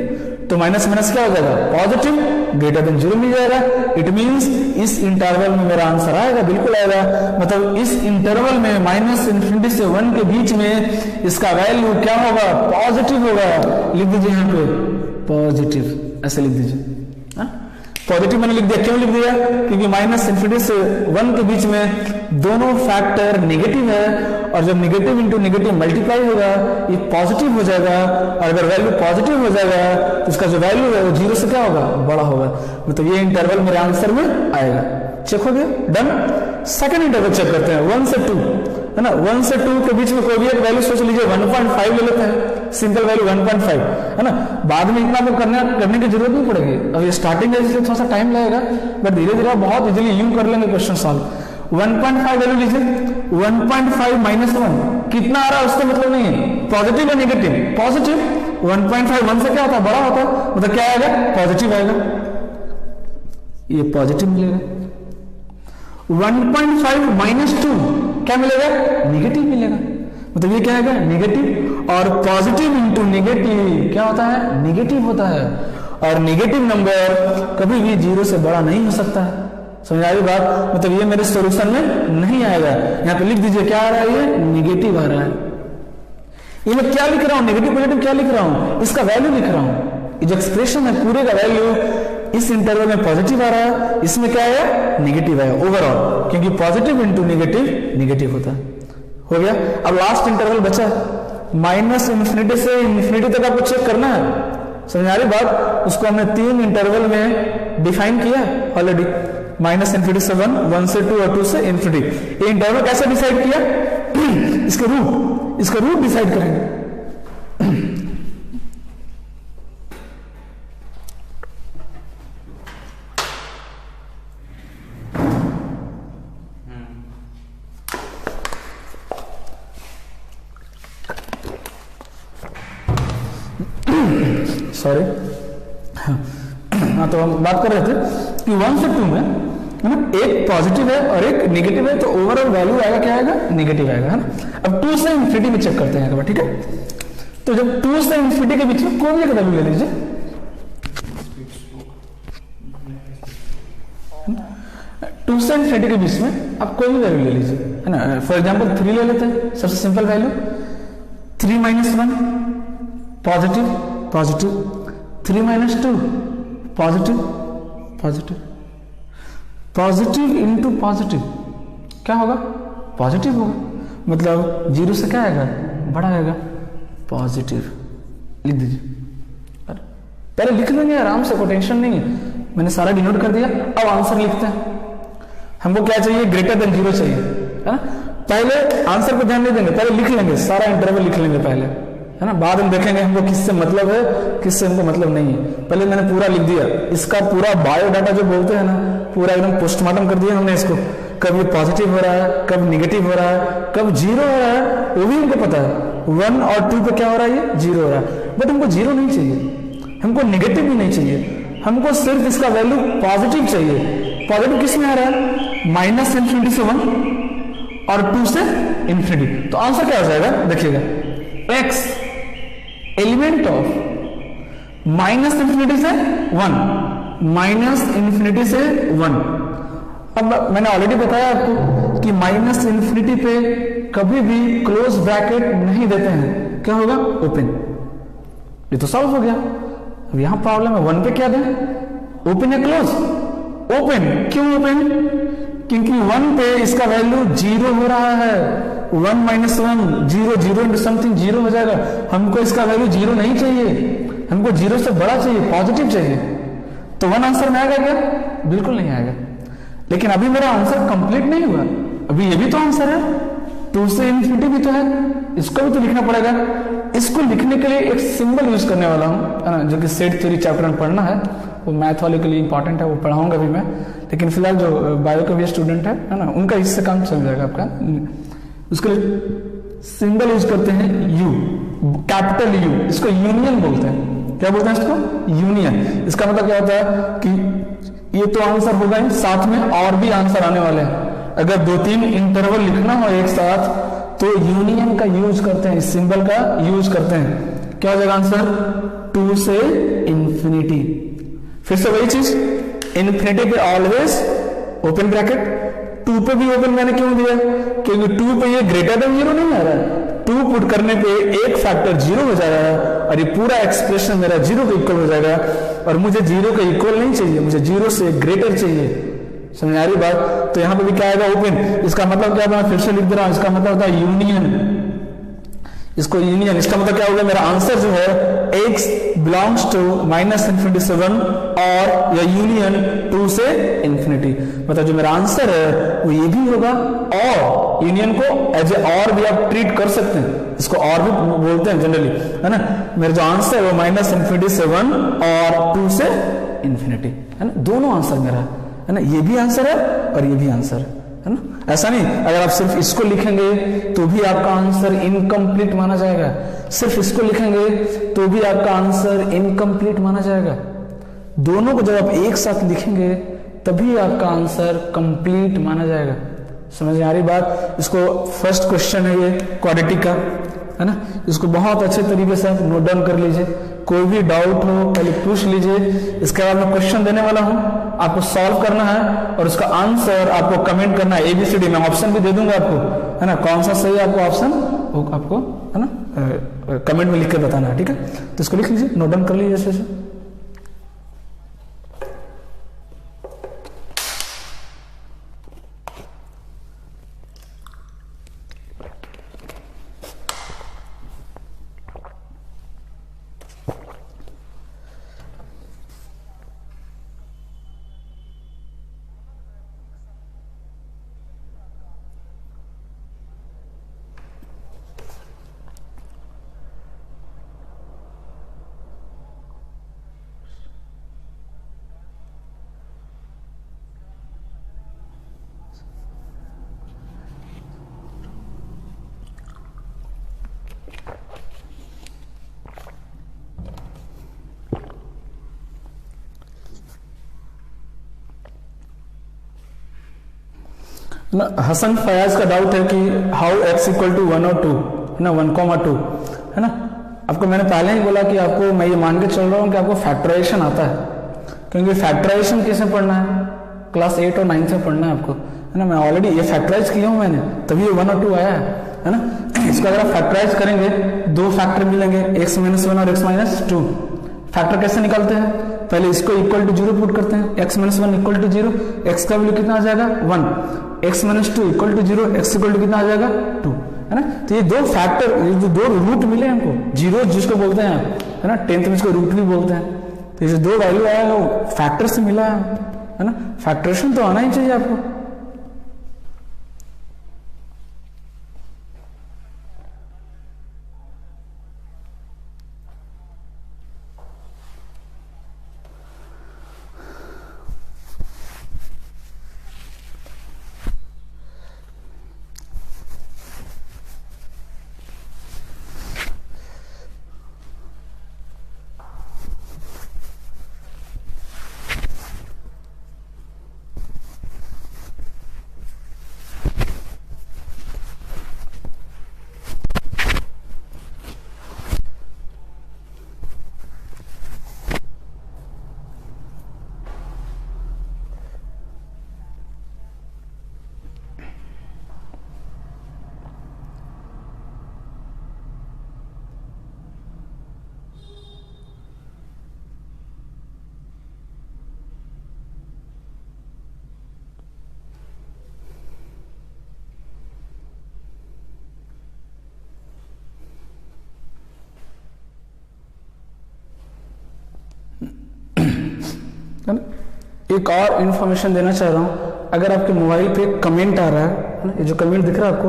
तो माइनस माइनस क्या हो जाएगा, पॉजिटिव, ग्रेटर देन 0 मिल जाएगा। इट मींस इस इंटरवल में मेरा आंसर आएगा, बिल्कुल आएगा। मतलब इस इंटरवल में -∞ से 1 के बीच में इसका वैल्यू क्या होगा, पॉजिटिव होगा। लिख दीजिए यहाँ पे पॉजिटिव, ऐसे लिख दीजिए। पॉजिटिव मैंने लिख दिया, क्यों लिख दिया, क्योंकि -∞ से 1 के बीच में दोनों फैक्टर नेगेटिव है, और जब नेगेटिव इंटू नेगेटिव मल्टीप्लाई होगा ये पॉजिटिव हो जाएगा, और अगर वैल्यू पॉजिटिव हो जाएगा तो इसका जो वैल्यू है वो 0 से क्या होगा, बड़ा होगा। मतलब ये इंटरवल मेरे आंसर में आएगा। चेक हो गया, डन। सेकंड इंटरवल चेक करते हैं, 1 से 2 है ना। 1 से 2 के बीच में कोई भी एक वैल्यू सोच लीजिए, 1.5 ले लेते हैं, सिंपल वैल्यू 1.5 है ना। बाद में इतना तो करने की जरूरत नहीं पड़ेगी, अब ये स्टार्टिंग है इसलिए थोड़ा सा टाइम लगेगा, बट धीरे धीरे बहुत इजीली यूं कर लेंगे क्वेश्चन सॉल्व। 1.5 वैल्यू लीजिए, 1.5 -1 कितना आ रहा है उसका मतलब नहीं है, पॉजिटिव या नेगेटिव, पॉजिटिव। 1.5 1 से क्या होता है, बड़ा होता है, मतलब क्या आएगा, पॉजिटिव आएगा, ये पॉजिटिव मिलेगा। 1.5 -2 क्या मिलेगा, नेगेटिव मिलेगा। मतलब ये क्या है, नेगेटिव, और पॉजिटिव इंटू नेगेटिव क्या होता है, नेगेटिव होता है। और नेगेटिव नंबर कभी भी 0 से बड़ा नहीं हो सकता है। समझ आई बात। मतलब ये मेरे सॉल्यूशन में नहीं आएगा। यहाँ पे लिख दीजिए क्या आ रहा है, ये नेगेटिव आ रहा है। ये मैं क्या लिख रहा हूँ, नेगेटिव पॉजिटिव क्या लिख रहा हूँ, इसका वैल्यू लिख रहा हूँ। ये जो एक्सप्रेशन है पूरे का वैल्यू इस इंटरवल में पॉजिटिव आ रहा है, इसमें क्या है, नेगेटिव है ओवरऑल, क्योंकि पॉजिटिव इंटू नेगेटिव नेगेटिव होता है। हो गया। अब लास्ट इंटरवल बचा, -∞ से इन्फिनिटी तक आपको चेक करना है। समझ आ रही बात। उसको हमने 3 इंटरवल में डिफाइन किया ऑलरेडी, -∞ से 1, 1 से 2 और 2 से इन्फिनिटी। ये इंटरवल कैसे डिसाइड किया, इसका रूट डिसाइड करेंगे। सॉरी, हाँ तो हम बात कर रहे थे कि 1 से 2 में है ना एक पॉजिटिव है और एक नेगेटिव है, तो ओवरऑल वैल्यू आएगा क्या आएगा, नेगेटिव आएगा, है ना। अब 2 से इन्फिनिटी में चेक करते हैं एक बार, ठीक है। तो जब 2 से इन्फिनिटी के बीच में कोई भी एक वैल्यू ले लीजिए, 2 से इन्फिनिटी के बीच में आप कोई भी वैल्यू ले लीजिए, है ना। फॉर एग्जाम्पल 3 ले लेते हैं, सबसे simple value 3 - 1 positive positive, 3 - 2 positive positive, positive into positive क्या होगा, पॉजिटिव होगा, मतलब 0 से क्या आएगा, बड़ा आएगा, पॉजिटिव लिख दीजिए। पहले लिख लेंगे आराम से, कोई टेंशन नहीं है, मैंने सारा डिनोट कर दिया। अब आंसर लिखते हैं, हमको क्या चाहिए, ग्रेटर देन 0 चाहिए, है ना। पहले आंसर पर ध्यान नहीं देंगे, पहले लिख लेंगे, सारा इंटरवल लिख लेंगे पहले, है ना। बाद में देखेंगे हमको किससे मतलब है, किससे हमको मतलब नहीं है। पहले मैंने पूरा लिख दिया, इसका पूरा बायोडाटा जो बोलते हैं ना, पूरा एकदम पोस्टमार्टम कर दिया हमने इसको, कब ये पॉजिटिव हो रहा है, कब निगेटिव हो रहा है, कब 0 हो रहा है, वो भी हमको पता है। 1 और 2 पे क्या हो रहा है, ये 0 हो रहा है, बट हमको 0 नहीं चाहिए, हमको निगेटिव भी नहीं चाहिए, हमको सिर्फ इसका वैल्यू पॉजिटिव चाहिए। पॉजिटिव किस में आ रहा है, -∞ से 1 और 2 से इन्फिनिटी। तो आंसर क्या हो जाएगा, देखिएगा, x एलिमेंट ऑफ -∞ से 1 -∞ से 1। अब मैंने ऑलरेडी बताया आपको कि -∞ पे कभी भी क्लोज ब्रैकेट नहीं देते हैं, क्या होगा, ओपन। ये तो सॉल्व हो गया। अब यहां प्रॉब्लम है, 1 पे क्या दें, ओपन या क्लोज, ओपन। क्यों ओपन, क्योंकि 1 पे इसका वैल्यू 0 हो रहा है, 1 - 1 0, 0 इंटू समथिंग 0 हो जाएगा। हमको इसका वैल्यू 0 नहीं चाहिए, हमको 0 से बड़ा चाहिए, पॉजिटिव चाहिए। तो 1 आंसर में आएगा क्या, बिल्कुल नहीं आएगा। लेकिन अभी मेरा आंसर कंप्लीट नहीं हुआ, अभी ये भी तो आंसर है, 2 से इन्फिनिटी भी तो है, इसको भी तो लिखना पड़ेगा। इसको लिखने के लिए एक सिंबल यूज करने वाला हूं, है ना, जो कि सेट थ्योरी चैप्टर में पढ़ना है, वो मैथ वाले के लिए इंपॉर्टेंट है, वो पढ़ाऊंगा भी मैं। लेकिन फिलहाल जो बायो का भी स्टूडेंट है ना, उनका इससे काम चल जाएगा आपका। उसके लिए सिंबल यूज करते हैं यू, कैपिटल यू, इसको यूनियन बोलते हैं। क्या बोलते हैं इसको, यूनियन। इसका मतलब क्या होता है कि ये तो आंसर होगा ही, साथ में और भी आंसर आने वाले हैं। अगर 2-3 इंटरवल लिखना हो एक साथ, तो यूनियन का यूज करते हैं, इस सिंबल का यूज करते हैं। क्या हो जाएगा आंसर, 2 से इन्फिनिटी। फिर से वही चीज, इन्फिनिटी पे ऑलवेज ओपन ब्रैकेट, 2 पे भी ओपन मैंने क्यों दिया, क्योंकि 2 पे ये ग्रेटर देन 0 नहीं आ रहा है, 2 पुट करने पे एक फैक्टर 0 हो जाएगा और ये पूरा एक्सप्रेशन मेरा 0 के इक्वल हो जाएगा। और मुझे 0 के इक्वल नहीं चाहिए, मुझे 0 से ग्रेटर चाहिए। समझ आ रही बात। तो यहां पे भी क्या आएगा, ओपन। इसका मतलब क्या, मैं फिर से लिख दे रहा हूं, इसका मतलब होता है यूनियन। इसको यूनियन, इसका मतलब क्या होगा, मेरा आंसर जो है x बिलोंग्स टू -∞ से 1 और या यूनियन 2 से इन्फिनिटी। मतलब जो मेरा आंसर है वो ये भी होगा, और यूनियन को एज ए और भी आप ट्रीट कर सकते हैं, इसको और भी बोलते हैं जनरली, है ना। मेरा जो आंसर है वो -∞ से 1 और 2 से इन्फिनिटी, है ना। दोनों आंसर मेरा है ना, ये भी आंसर है और ये भी आंसर है ना। ऐसा नहीं, अगर आप सिर्फ इसको लिखेंगे तो भी आपका आंसर इनकम्प्लीट माना जाएगा, सिर्फ इसको लिखेंगे तो भी आपका आंसर इनकम्प्लीट माना जाएगा। दोनों को जब आप एक साथ लिखेंगे तभी आपका आंसर कंप्लीट माना जाएगा। समझ आ रही बात। इसको फर्स्ट क्वेश्चन है ये क्वाड्रेटिक का, है ना। इसको बहुत अच्छे तरीके से आप नोट डाउन कर लीजिए, कोई भी डाउट हो पहले पूछ लीजिए। इसके बाद मैं क्वेश्चन देने वाला हूं, आपको सॉल्व करना है और उसका आंसर आपको कमेंट करना है। ABCD में ऑप्शन भी दे दूंगा आपको, है ना, कौन सा सही है आपको ऑप्शन, वो आपको है ना कमेंट में लिख के बताना है, ठीक है। तो इसको लिख लीजिए, नोट डाउन कर लीजिए जैसे। ना हसन फयाज का डाउट है कि हाउ x इक्वल टू 1 और 2 है ना 1,2 है ना। आपको मैंने पहले ही बोला कि आपको मैं ये मान के चल रहा हूँ कि आपको फैक्टराइजेशन आता है, क्योंकि फैक्टराइजेशन किसमें पढ़ना है, क्लास 8 और 9 से पढ़ना है आपको, है ना। मैं ऑलरेडी ये फैक्टराइज किया हूँ मैंने, तभी ये 1 और 2 आया है ना। इसको अगर आप फैक्टराइज करेंगे दो फैक्टर मिलेंगे, x - 1 और x - 2। फैक्टर कैसे निकालते हैं, पहले इसको इक्वल टू 0 पुट करते हैं, x - 1 इक्वल टू 0, x का वैल्यू कितना आ जाएगा 1, x - 2 equal to 0, x equal to कितना आ जाएगा 2, है ना। तो ये दो फैक्टर, ये जो दो रूट मिले हमको, जीरो जिसको बोलते हैं आप, है ना, 10th में इसको रूट भी बोलते हैं। तो ये दो वैल्यू आया है वो फैक्टर से मिला है ना। फैक्टरेशन तो आना ही चाहिए आपको। एक और इन्फॉर्मेशन देना चाह रहा हूँ, अगर आपके मोबाइल पे कमेंट आ रहा है ना, ये जो कमेंट दिख रहा है आपको,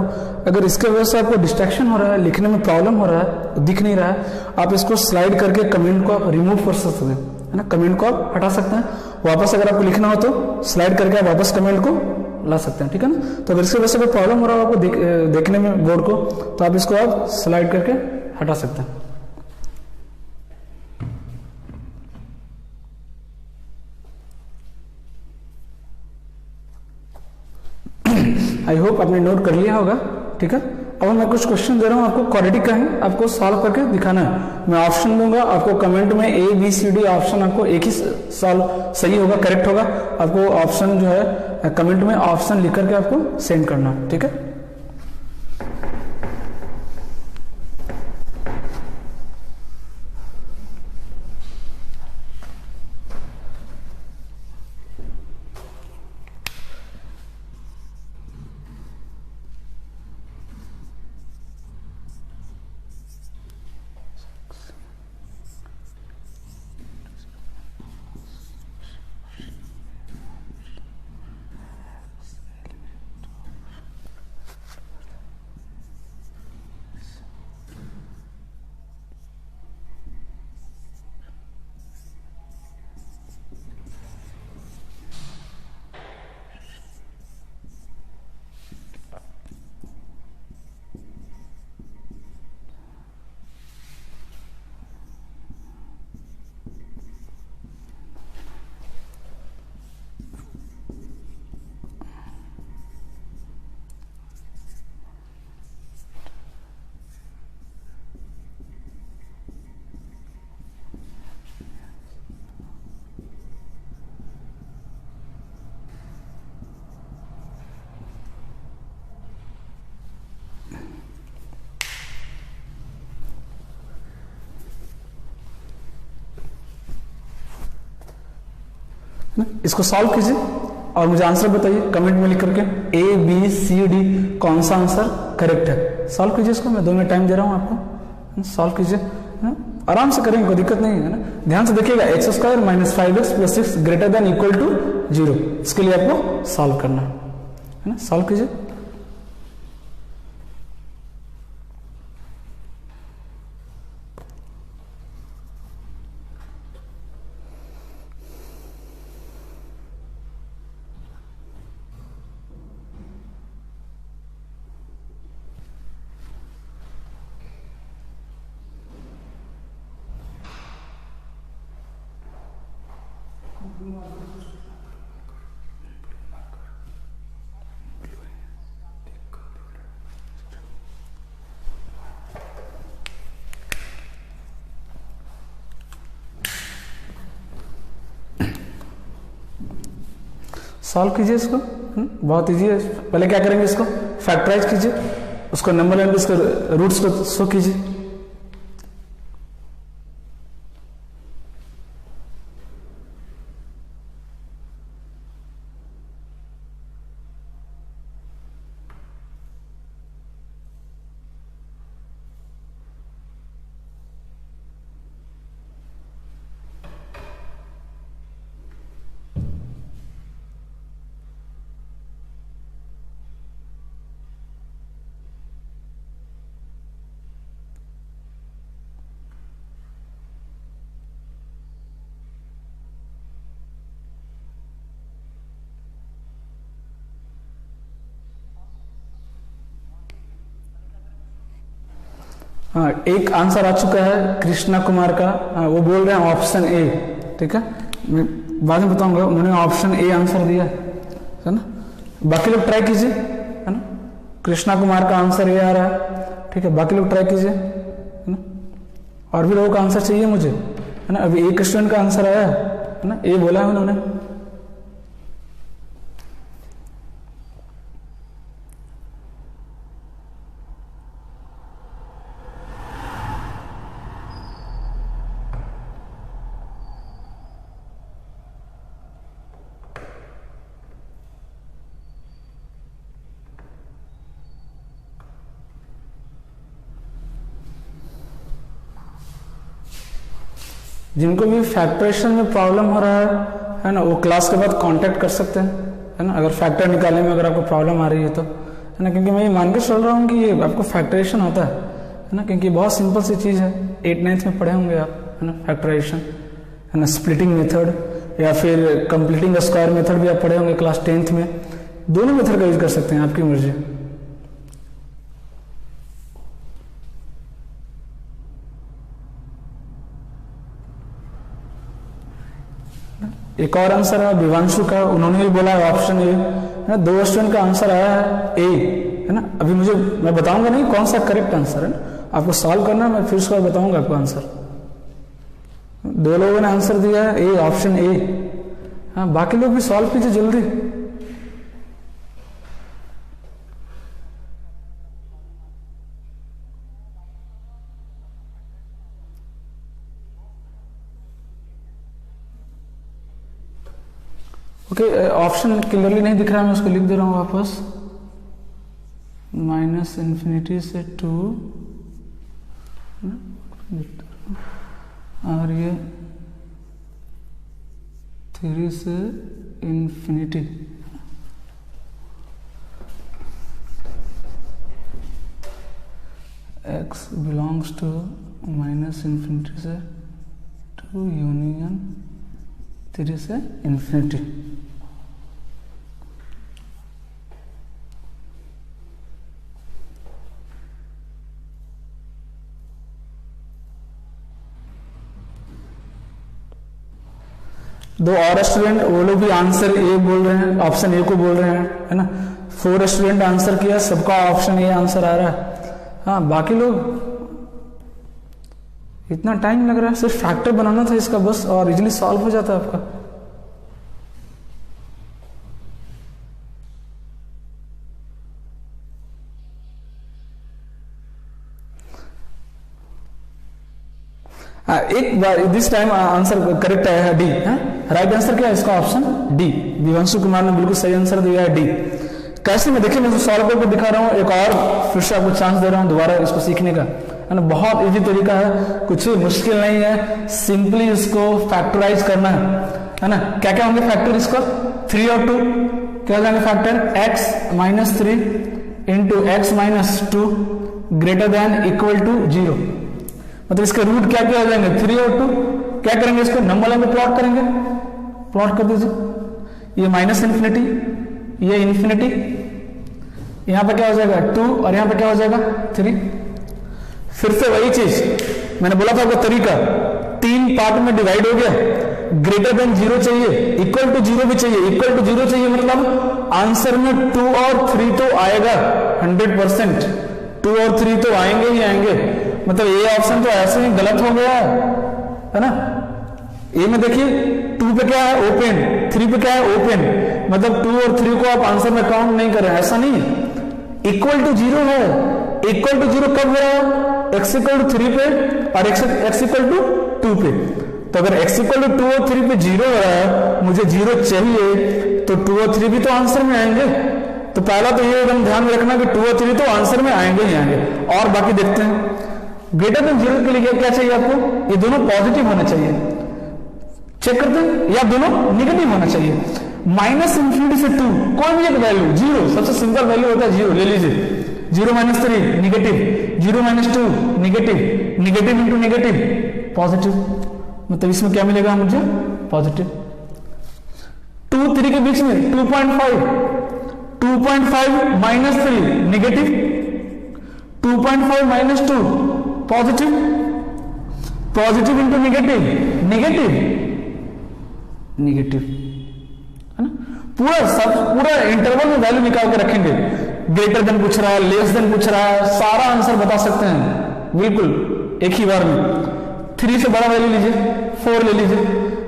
अगर इसके वजह से आपको डिस्ट्रैक्शन हो रहा है, लिखने में प्रॉब्लम हो रहा है, दिख नहीं रहा है, आप इसको स्लाइड करके कमेंट को आप रिमूव कर सकते हैं, है ना। कमेंट को आप हटा सकते हैं, वापस अगर आपको लिखना हो तो स्लाइड करके आप वापस कमेंट को ला सकते हैं, ठीक है ना। तो अगर इसकी वजह से कोई प्रॉब्लम हो रहा हो आपको देखने में बोर्ड को, तो आप इसको आप स्लाइड करके हटा सकते हैं। आई होप आपने नोट कर लिया होगा, ठीक है। अब मैं कुछ क्वेश्चन दे रहा हूँ आपको, क्वाड्रेटिक का है, आपको सॉल्व करके दिखाना है। मैं ऑप्शन दूंगा आपको, कमेंट में A B C D option आपको एक ही सॉल्व सही होगा, करेक्ट होगा। आपको ऑप्शन जो है कमेंट में ऑप्शन लिख करके आपको सेंड करना है, ठीक है। इसको सॉल्व कीजिए और मुझे आंसर बताइए कमेंट में लिख करके, A B C D कौन सा आंसर करेक्ट है। सॉल्व कीजिए इसको, मैं 2 मिनट टाइम दे रहा हूं आपको, सॉल्व कीजिए, आराम से करेंगे, कोई दिक्कत नहीं है ना। ध्यान से देखिएगा, x² - 5x + 6 > 0, इसके लिए आपको सॉल्व करना है ना। सॉल्व कीजिए। सॉल्व कीजिए इसको, बहुत इजी है। पहले क्या करेंगे, इसको फैक्टराइज कीजिए, उसको नंबर लाइन पे इसके रूट्स को शो कीजिए। हाँ, एक आंसर आ चुका है कृष्णा कुमार का। हाँ, वो बोल रहे हैं ऑप्शन ए। ठीक है, मैं बाद में बताऊंगा। उन्होंने ऑप्शन ए आंसर दिया है ना। बाकी लोग ट्राई कीजिए, है ना। कृष्णा कुमार का आंसर ए आ रहा है। ठीक है, बाकी लोग ट्राई कीजिए, है ना। और भी लोगों का आंसर चाहिए मुझे, है ना। अभी एक स्टूडेंट का आंसर आया है ना, ए बोला है उन्होंने। जिनको भी फैक्टरेशन में प्रॉब्लम हो रहा है ना, वो क्लास के बाद कांटेक्ट कर सकते हैं, है ना। अगर फैक्टर निकालने में अगर आपको प्रॉब्लम आ रही है तो, है ना। क्योंकि मैं ये मान के चल रहा हूँ कि ये आपको फैक्टरेशन आता है ना, क्योंकि बहुत सिंपल सी चीज़ है। 8th-9th में पढ़े होंगे आप, है ना, फैक्टराइजेशन, है ना। स्प्लिटिंग मेथड या फिर कंप्लीटिंग स्क्वायर मेथड भी आप पढ़े होंगे क्लास 10th में। दोनों मेथड का यूज कर सकते हैं, आपकी मर्जी। एक और आंसर है विवांशु का, उन्होंने भी बोला है ऑप्शन ए, है ना। 2 स्टूडेंट का आंसर आया है ए, है ना। अभी मैं बताऊंगा नहीं कौन सा करेक्ट आंसर है ना, आपको सॉल्व करना, मैं फिर उसका बताऊंगा आपको आंसर। 2 लोगों ने आंसर दिया है ए, ऑप्शन ए। हाँ, बाकी लोग भी सॉल्व कीजिए जल्दी। ओके, ऑप्शन क्लियरली नहीं दिख रहा, मैं उसको लिख दे रहा हूँ वापस। -∞ से 2 और ये 3 से ∞। x बिलोंग्स टू -∞ से 2 यूनियन 3 से ∞। दो और स्टूडेंट, वो लोग भी आंसर ए बोल रहे हैं, ऑप्शन ए को बोल रहे हैं, है ना। 4 स्टूडेंट आंसर किया, सबका ऑप्शन ए आंसर आ रहा है। हाँ, बाकी लोग, इतना टाइम लग रहा है, सिर्फ फैक्टर बनाना था इसका बस, और इजीली सॉल्व हो जाता आपका। एक बार दिस टाइम आंसर करेक्ट आया है डी। राइट आंसर क्या है इसका, ऑप्शन डी। विवांशु कुमार ने बिल्कुल सही आंसर दिया है डी। कैसे, मैं देखिए, मैं सॉल्व करके दिखा रहा हूँ, एक और फिर से आपको चांस दे रहा हूँ दोबारा इसको सीखने का, है ना। बहुत इजी तरीका है, कुछ भी मुश्किल नहीं है, सिंपली इसको फैक्टराइज करना है ना। क्या क्या होंगे फैक्टर इसका, 3 और 2 क्या हो जाएंगे factor, x - 3 into x - 2 greater than equal to 0। मतलब इसके रूट क्या क्या हो जाएंगे, 3 और 2। क्या करेंगे, इसको नंबर लाइन में प्लॉट करेंगे, प्लॉट कर दीजिए। ये -∞, ये इन्फिनिटी, यहां पर क्या हो जाएगा 2 और यहां पर क्या हो जाएगा 3। फिर से वही चीज मैंने बोला था आपको तरीका, 3 पार्ट में डिवाइड हो गया। ग्रेटर देन 0 चाहिए, इक्वल टू 0 भी चाहिए। इक्वल टू 0 चाहिए मतलब आंसर में 2 और 3 तो आएगा 100%। 2 और 3 तो आएंगे ही आएंगे। मतलब ये ऑप्शन तो ऐसे ही गलत हो गया है ना। ए में देखिए 2 पे क्या है ओपन, 3 पे क्या है ओपन, मतलब 2 और 3 को आप आंसर में काउंट नहीं कर रहे हैं, ऐसा नहीं है। इक्वल टू 0 है, इक्वल टू 0 कब हो रहा है, x इक्वल टू 3 पे और x इक्वल टू 2 पे। तो अगर x इक्वल टू 2 और 3 पे 0 हो रहा है, मुझे 0 चाहिए, तो 2 और 3 भी तो आंसर में आएंगे। तो पहला तो ये एकदम ध्यान में रखना कि 2 और 3 तो आंसर में आएंगे ही आएंगे। और बाकी देखते हैं, ग्रेटर देन 0 के लिए क्या चाहिए आपको, ये दोनों पॉजिटिव होना चाहिए। चेक करते हैं, या दोनों निगेटिव होना चाहिए। माइनस इंफिनिटी से 2 कोई भी एक वैल्यू, 0 सबसे सिंपल वैल्यू होता है 0 ले लीजिए। 0 - 3 negative, 0 - 2 negative, negative into negative positive, मतलब इसमें क्या मिलेगा मुझे, पॉजिटिव। 2 3 के बीच में 2.5, 2.5 - 3 negative, 2.5 - 2 positive, positive into negative, negative negative, है ना। पूरा इंटरवल में वैल्यू निकाल के रखेंगे। ग्रेटर देन पूछ रहा है, लेस देन पूछ रहा है, सारा आंसर बता सकते हैं बिल्कुल एक ही बार में। 3 से बड़ा वैल्यू लीजिए, 4 ले लीजिए,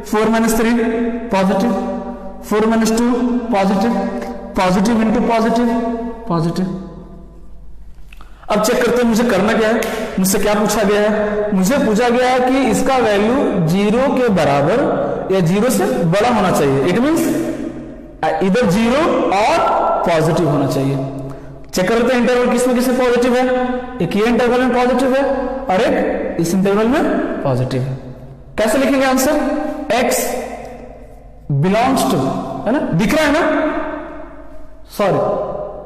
4 - 3 positive, 4 - 2 positive, positive into positive, positive. अब चेक करते हैं मुझे करना क्या है, मुझसे क्या पूछा गया है, मुझे पूछा गया है कि इसका वैल्यू 0 के बराबर या 0 से बड़ा होना चाहिए। इट मींस इधर 0 और पॉजिटिव होना चाहिए। चेक करते हैं इंटरवल किसमें किसमें पॉजिटिव है, एक ये इंटरवल में पॉजिटिव है और एक इस इंटरवल में पॉजिटिव है। कैसे लिखेंगे आंसर, x बिलोंग्स टू, है ना, दिख रहा है ना, सॉरी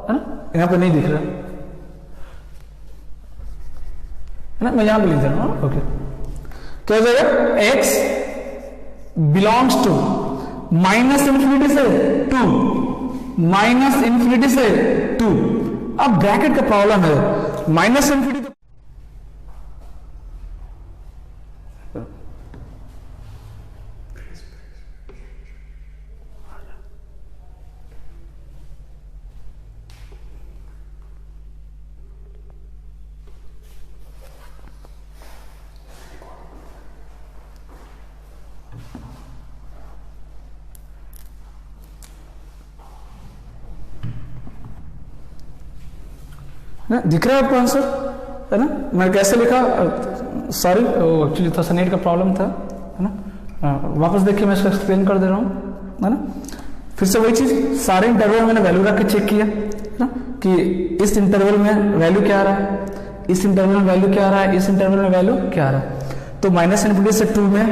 है ना, यहां पे नहीं दिख रहा है ना, मैं यहां पे लिख दे रहा हूं। ओके, क्या हो जाएगा, x belongs to minus infinity से 2, माइनस इंफिनिटी से 2। अब ब्रैकेट का प्रॉब्लम है, माइनस इंफिनिटी ना दिख रहा है आपको आंसर, है ना। मैं कैसे लिखा, सॉरी एक्चुअली थोड़ा सा नेट का प्रॉब्लम था, है ना। वापस देखिए मैं इसको एक्सप्लेन कर दे रहा हूँ, है ना। फिर से वही चीज, सारे इंटरवल मैंने वैल्यू रख के चेक किया, है ना, कि इस इंटरवल में वैल्यू क्या आ रहा है, इस इंटरवल में वैल्यू क्या आ रहा है, इस इंटरवल में वैल्यू क्या आ रहा है। तो माइनस इनफिनिटी से 2 में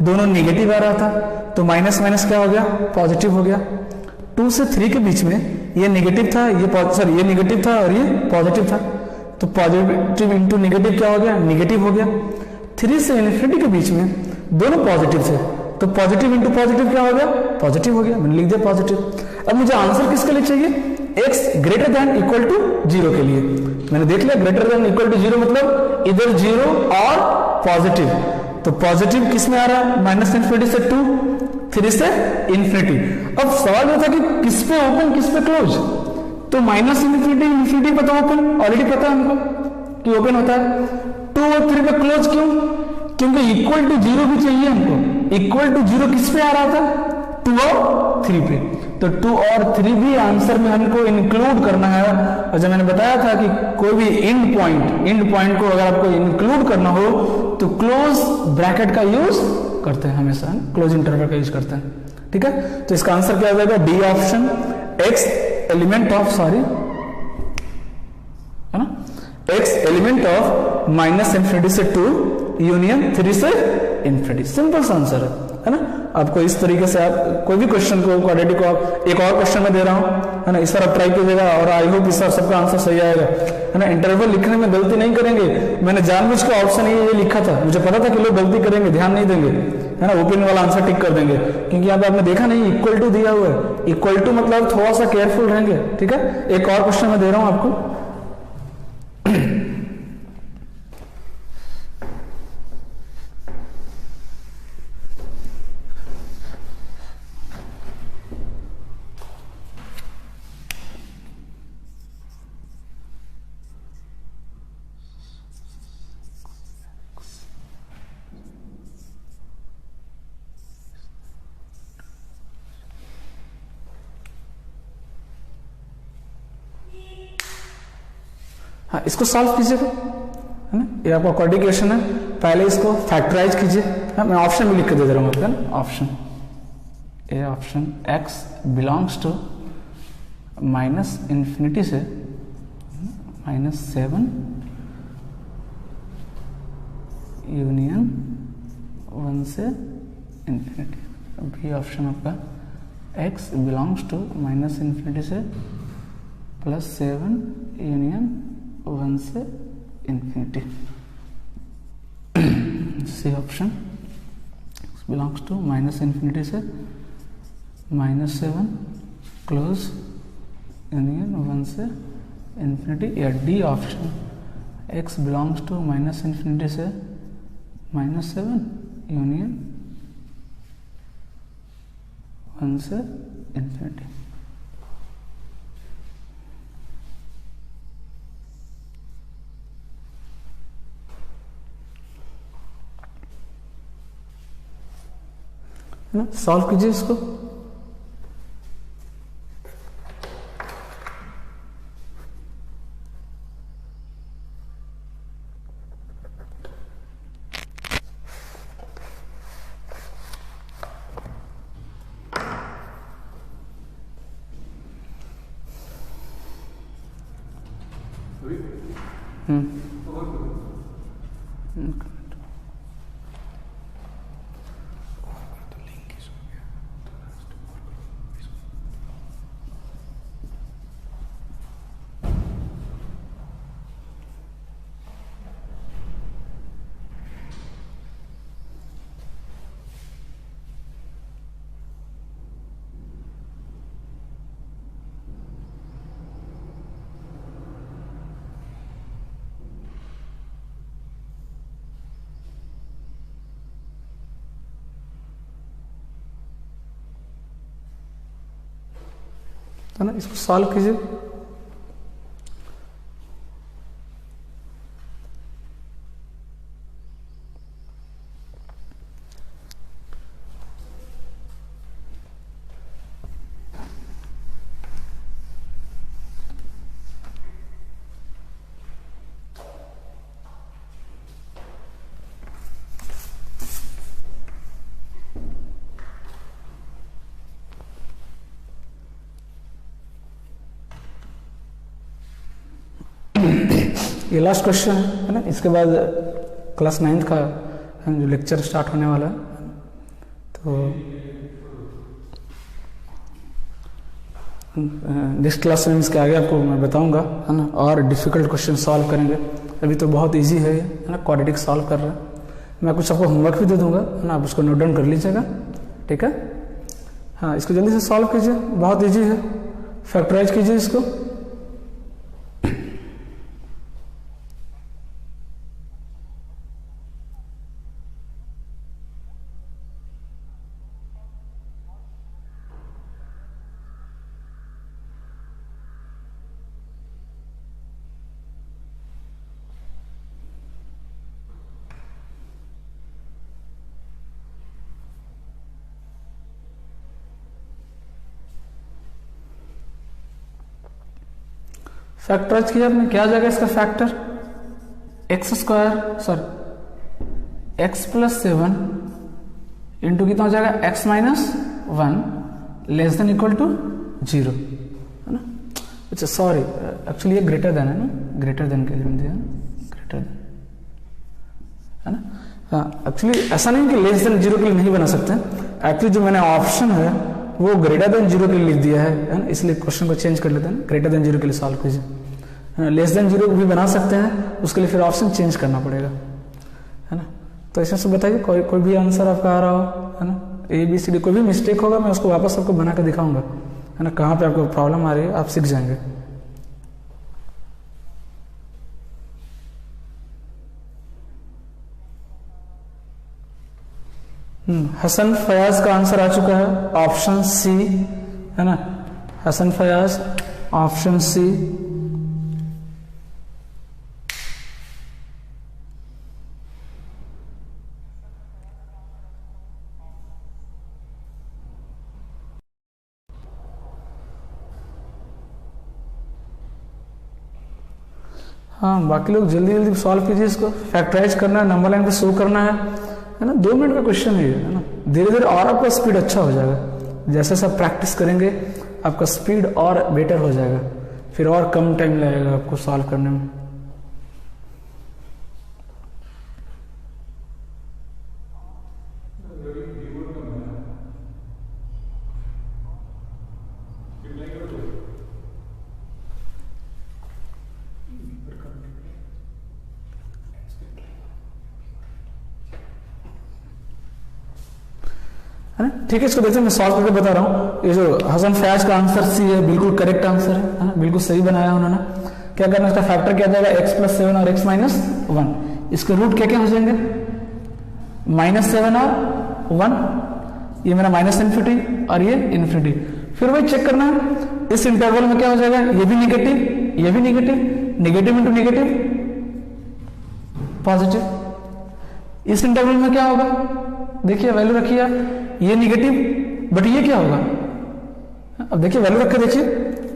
दोनों निगेटिव आ रहा था, तो माइनस माइनस क्या हो गया, पॉजिटिव हो गया। 2 से 3 के बीच में ये नेगेटिव था, ये नेगेटिव था और ये पॉजिटिव था, तो पॉजिटिव इंटू नेगेटिव क्या हो गया, नेगेटिव हो गया। 3 से इन्फिनिटी के बीच में दोनों पॉजिटिव थे, तो पॉजिटिव इंटू पॉजिटिव क्या हो गया, पॉजिटिव हो गया, मैंने लिख दिया पॉजिटिव। अब मुझे आंसर किसके लिए चाहिए, x greater than equal to 0 के लिए। मैंने देख लिया ग्रेटर देन इक्वल टू 0 मतलब इधर 0 और पॉजिटिव, तो पॉजिटिव किस में आ रहा है, माइनस इन्फिनिटी से 2, 3 से इन्फिनिटी। अब सवाल यह था कि किस पे ओपन किस पे क्लोज, तो माइनस इन्फिनिटी पे तो ओपन ऑलरेडी पता है हमको कि ओपन होता है। 2 और 3 पे क्लोज क्यों, क्योंकि इक्वल टू 0 भी चाहिए हमको। इक्वल टू 0 किस पे आ रहा था, 2 और 3 पे, तो 2 और 3 भी आंसर में हमको इंक्लूड करना है। और जब मैंने बताया था कि कोई भी एंड पॉइंट को अगर आपको इंक्लूड करना हो तो क्लोज ब्रैकेट का यूज करते हैं हमेशा, क्लोज इंटरवल का यूज करते हैं, ठीक है। तो इसका आंसर क्या हो जाएगा, D option, x element of, sorry है ना, x element of minus infinity से 2 यूनियन 3 से इन्फिनिटी। सिंपल सा आंसर है ना। आपको इस तरीके से आप कोई भी क्वेश्चन को, क्वाड्रेटिक को आप एक और क्वेश्चन में दे रहा हूं, है ना, इस बार आप ट्राई कीजिएगा और आई होप इस बार सबका आंसर सही आएगा, है ना। इंटरवल लिखने में गलती नहीं करेंगे, मैंने जानबूझ के ऑप्शन ये लिखा था, मुझे पता था कि लोग गलती करेंगे, ध्यान नहीं देंगे, है ना, ओपन वाला आंसर टिक कर देंगे, क्योंकि यहाँ पे आपने देखा नहीं इक्वल टू दिया हुआ है। इक्वल टू मतलब थोड़ा सा केयरफुल रहेंगे, ठीक है। एक और क्वेश्चन मैं दे रहा हूं आपको, हाँ, इसको सॉल्व कीजिएगा, है ना, ये आपका क्वाड्रेटिक इक्वेशन है, पहले इसको फैक्टराइज कीजिए। हाँ, मैं ऑप्शन भी लिख के दे रहा हूँ आपका ना, option A, option x belongs to minus infinity से -7 यूनियन 1 से इन्फिनिटी। बी ऑप्शन आपका x belongs to minus infinity से +7 यूनियन 1 से इन्फिनिटी। C option x belongs to minus infinity से -7 क्लोज यूनियन 1 से इन्फिनिटी। या D option x belongs to minus infinity से -7 यूनियन 1 से इन्फिनिटी। है ना, सॉल्व कीजिए इसको। है ना, इसको सॉल्व कीजिए। ये लास्ट क्वेश्चन है ना, इसके बाद क्लास 9 का जो लेक्चर स्टार्ट होने वाला है। तो नेक्स्ट क्लास में इसके आगे आपको मैं बताऊंगा, है ना, और डिफिकल्ट क्वेश्चन सॉल्व करेंगे। अभी तो बहुत इजी है ना, क्वाड्रेटिक सॉल्व कर रहे हैं। मैं कुछ आपको होमवर्क भी दे दूंगा, है ना, आप उसको नोट डाउन कर लीजिएगा, ठीक है। हाँ, इसको जल्दी से सॉल्व कीजिए, बहुत इजी है। फैक्टराइज कीजिए इसको। फैक्टराइज किया आपने, क्या आ जाएगा इसका factor? X square sorry x plus 7 into कितना हो जाएगा? X minus 1 less than equal to 0, है ना। अच्छा सॉरी, एक्चुअली ये ग्रेटर देन है ना, ग्रेटर देन के लिए दिया, ग्रेटर देन, है ना। हाँ, एक्चुअली ऐसा नहीं कि लेस देन 0 के लिए नहीं बना सकते। एक्चुअली जो मैंने ऑप्शन है वो ग्रेटर देन 0 के लिए लिख दिया है ना, इसलिए क्वेश्चन को चेंज कर लेते हैं। ग्रेटर देन 0 के लिए सॉल्व कीजिए। लेस देन 0 भी बना सकते हैं, उसके लिए फिर ऑप्शन चेंज करना पड़ेगा, है ना। तो इसमें से बताइए कोई भी आंसर आपका आ रहा हो, है ना। ABCD कोई भी मिस्टेक होगा मैं उसको वापस आपको बना कर दिखाऊंगा, है ना, कहाँ पे आपको प्रॉब्लम आ रही है, आप सीख जाएंगे। हसन फयाज का आंसर आ चुका है, ऑप्शन सी, है ना। Hasan Fayaz option C. हाँ, बाकी लोग जल्दी जल्दी सॉल्व कीजिए इसको, फैक्टराइज करना है, नंबर लाइन पे शो करना है ना। 2 मिनट का क्वेश्चन है ना। धीरे धीरे और आपका स्पीड अच्छा हो जाएगा, जैसे सब प्रैक्टिस करेंगे आपका स्पीड और बेटर हो जाएगा, फिर और कम टाइम लगेगा आपको सॉल्व करने में। है ना, ठीक है। इसको देखते मैं सॉल्व करके बता रहा हूँ। ये जो हसन फयाज का आंसर सी है, बिल्कुल करेक्ट आंसर है ना, बिल्कुल सही बनाया उन्होंने। क्या करना है, इसका फैक्टर क्या जाएगा, x+7 और x-1। इसके रूट क्या क्या हो जाएंगे, -7 और 1। ये मेरा -इन्फिनिटी और ये इन्फिनिटी। फिर वही चेक करना है इस इंटरवल में क्या हो जाएगा, ये भी निगेटिव, ये भी negative, negative into negative positive. इस इंटरवल में क्या होगा, देखिए वैल्यू रखिए, ये निगेटिव बट ये क्या होगा, अब देखिए वैल्यू रख के देखिए,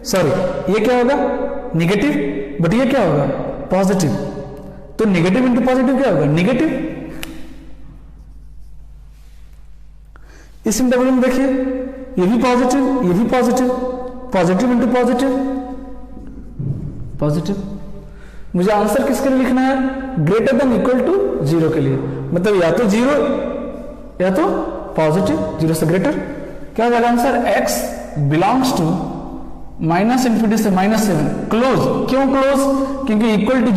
सॉरी ये क्या होगा, निगेटिव बट ये क्या होगा, पॉजिटिव। तो निगेटिव इंटू पॉजिटिव क्या होगा, निगेटिव। इस इंटरवल में देखिए ये भी पॉजिटिव, ये भी positive, positive into positive positive. मुझे आंसर किसके लिए लिखना है, ग्रेटर देन इक्वल टू 0 के लिए, मतलब या तो 0 या तो पॉजिटिव, 0 से ग्रेटर। क्या हो जाएगा answer, x belongs to -infinity से -7 क्लोज। क्यों क्लोज, क्योंकि इक्वल टू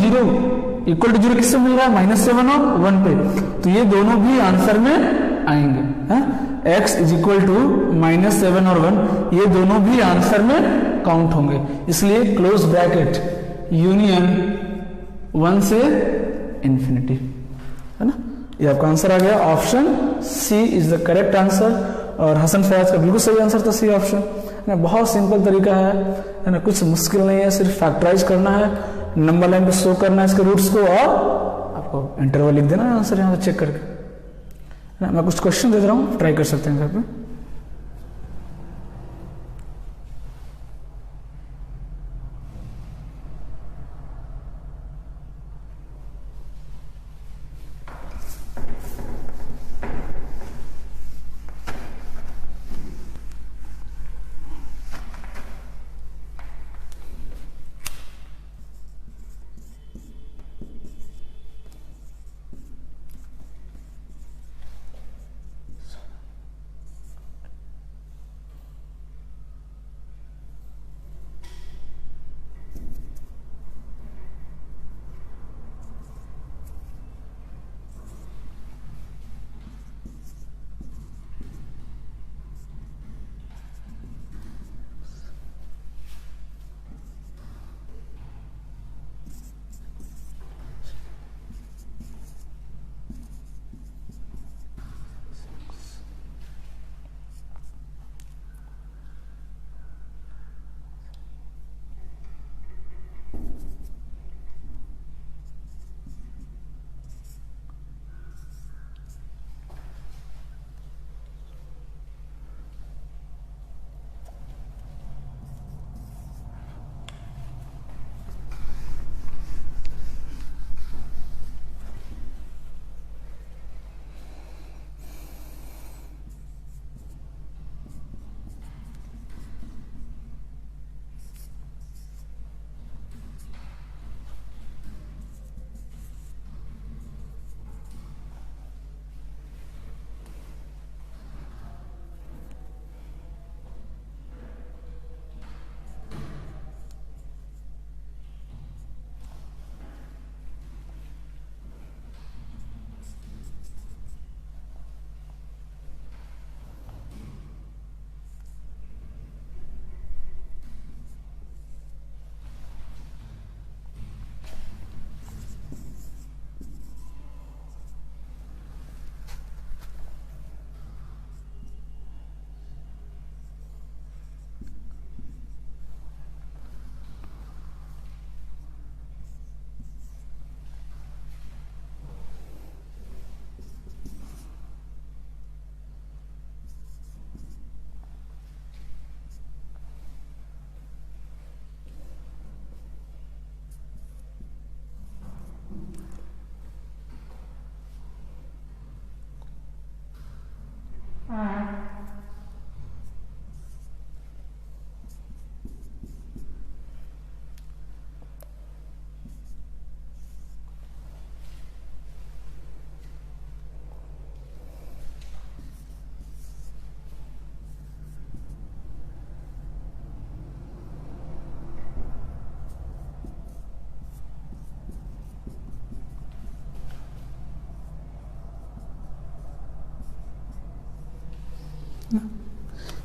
0 किससे मिल रहा है, -7 और 1 पे, तो ये दोनों भी आंसर में आएंगे है? x इज इक्वल टू -7 और 1, ये दोनों भी आंसर में काउंट होंगे, इसलिए क्लोज ब्रैकेट यूनियन 1 से इन्फिनिटी, है ना। ये आपका आंसर आ गया, option C is the correct answer. और हसन फयाज का बिल्कुल सही आंसर था सी ऑप्शन, है ना। बहुत सिंपल तरीका है ना, कुछ मुश्किल नहीं है, सिर्फ फैक्टराइज करना है, नंबर लाइन पे शो करना है इसके रूट्स को, और आपको इंटरवल लिख देना है आंसर यहाँ से चेक करके, है ना। मैं कुछ क्वेश्चन दे रहा हूँ, ट्राई कर सकते हैं घर पे।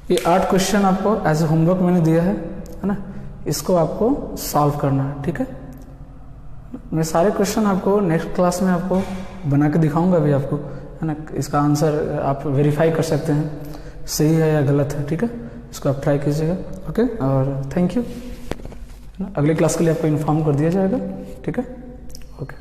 ये 8 क्वेश्चन आपको एज ए होमवर्क मैंने दिया है ना, इसको आपको सॉल्व करना है, ठीक है। मैं सारे क्वेश्चन आपको नेक्स्ट क्लास में आपको बना के दिखाऊंगा अभी आपको, है ना। इसका आंसर आप वेरीफाई कर सकते हैं सही है या गलत है, ठीक है। इसको आप ट्राई कीजिएगा, ओके। और थैंक यू, अगले क्लास के लिए आपको इन्फॉर्म कर दिया जाएगा, ठीक है, ओके।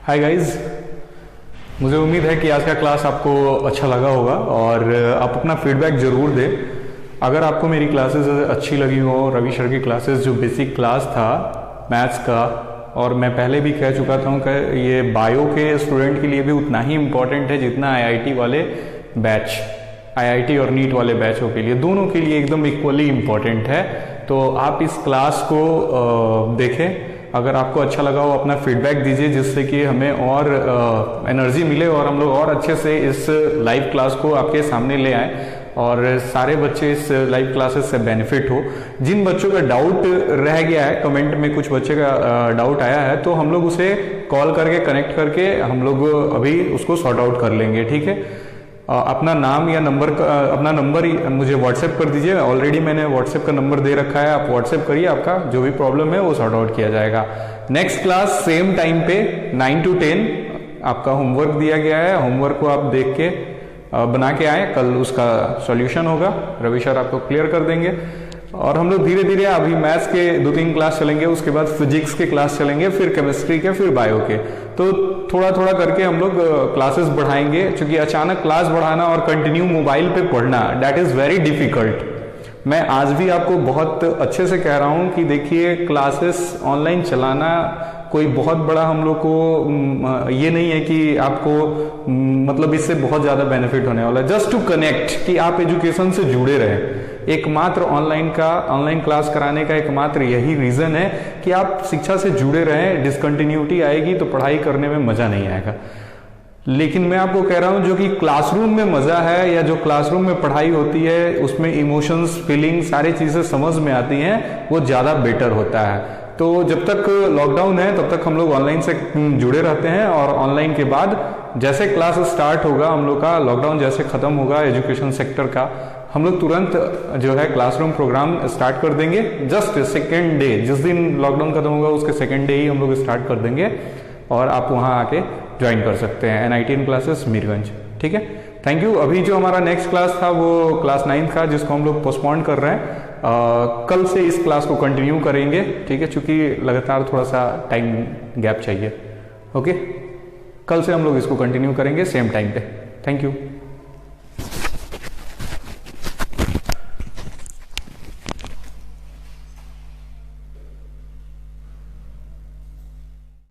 हाय गाइज, मुझे उम्मीद है कि आज का क्लास आपको अच्छा लगा होगा और आप अपना फीडबैक ज़रूर दें। अगर आपको मेरी क्लासेस अच्छी लगी हो, रवि सर की क्लासेस जो बेसिक क्लास था मैथ्स का, और मैं पहले भी कह चुका था कि ये बायो के स्टूडेंट के लिए भी उतना ही इम्पोर्टेंट है जितना आईआईटी वाले बैच, आईआईटी और नीट वाले बैचों के लिए, दोनों के लिए एकदम इक्वली इम्पोर्टेंट है। तो आप इस क्लास को देखें। अगर आपको अच्छा लगा हो अपना फीडबैक दीजिए, जिससे कि हमें और एनर्जी मिले और हम लोग और अच्छे से इस लाइव क्लास को आपके सामने ले आए और सारे बच्चे इस लाइव क्लासेस से बेनिफिट हो। जिन बच्चों का डाउट रह गया है, कमेंट में कुछ बच्चे का डाउट आया है, तो हम लोग उसे कॉल करके कनेक्ट करके हम लोग अभी उसको सॉर्ट आउट कर लेंगे, ठीक है। अपना नाम या नंबर अपना नंबर मुझे व्हाट्सएप कर दीजिए। ऑलरेडी मैंने व्हाट्सएप का नंबर दे रखा है, आप व्हाट्सएप करिए, आपका जो भी प्रॉब्लम है वो सॉर्ट आउट किया जाएगा। नेक्स्ट क्लास सेम टाइम पे 9 to 10 आपका होमवर्क दिया गया है। होमवर्क को आप देख के बना के आए, कल उसका सॉल्यूशन होगा, रवि सर आपको क्लियर कर देंगे। और हम लोग धीरे धीरे अभी मैथ्स के 2-3 क्लास चलेंगे, उसके बाद फिजिक्स के क्लास चलेंगे, फिर केमिस्ट्री के, फिर बायो के। तो थोड़ा थोड़ा करके हम लोग क्लासेस बढ़ाएंगे, क्योंकि अचानक क्लास बढ़ाना और कंटिन्यू मोबाइल पे पढ़ना दैट इज वेरी डिफिकल्ट। मैं आज भी आपको बहुत अच्छे से कह रहा हूं कि देखिए, क्लासेस ऑनलाइन चलाना कोई बहुत बड़ा हम लोग को ये नहीं है कि आपको मतलब इससे बहुत ज्यादा बेनिफिट होने वाला है। जस्ट टू कनेक्ट, कि आप एजुकेशन से जुड़े रहें। एकमात्र ऑनलाइन क्लास कराने का एकमात्र यही रीजन है कि आप शिक्षा से जुड़े रहें। डिसकंटिन्यूटी आएगी तो पढ़ाई करने में मजा नहीं आएगा। लेकिन मैं आपको कह रहा हूं, जो कि क्लासरूम में मजा है या जो क्लासरूम में पढ़ाई होती है, उसमें इमोशंस, फीलिंग, सारी चीजें समझ में आती हैं, वो ज्यादा बेटर होता है। तो जब तक लॉकडाउन है तब तक हम लोग ऑनलाइन से जुड़े रहते हैं, और ऑनलाइन के बाद जैसे क्लास स्टार्ट होगा हम लोग का, लॉकडाउन जैसे खत्म होगा एजुकेशन सेक्टर का, हम लोग तुरंत जो है क्लासरूम प्रोग्राम स्टार्ट कर देंगे। जस्ट सेकेंड डे, जिस दिन लॉकडाउन खत्म होगा उसके सेकेंड डे ही हम लोग स्टार्ट कर देंगे, और आप वहां आके ज्वाइन कर सकते हैं NITN क्लासेस मीरगंज, ठीक है। Thank you. अभी जो हमारा नेक्स्ट क्लास था वो क्लास 9 का, जिसको हम लोग पोस्टपोन कर रहे हैं। कल से इस क्लास को कंटिन्यू करेंगे, ठीक है, क्योंकि लगातार थोड़ा सा टाइम गैप चाहिए, ओके। कल से हम लोग इसको कंटिन्यू करेंगे सेम टाइम पे। Thank you.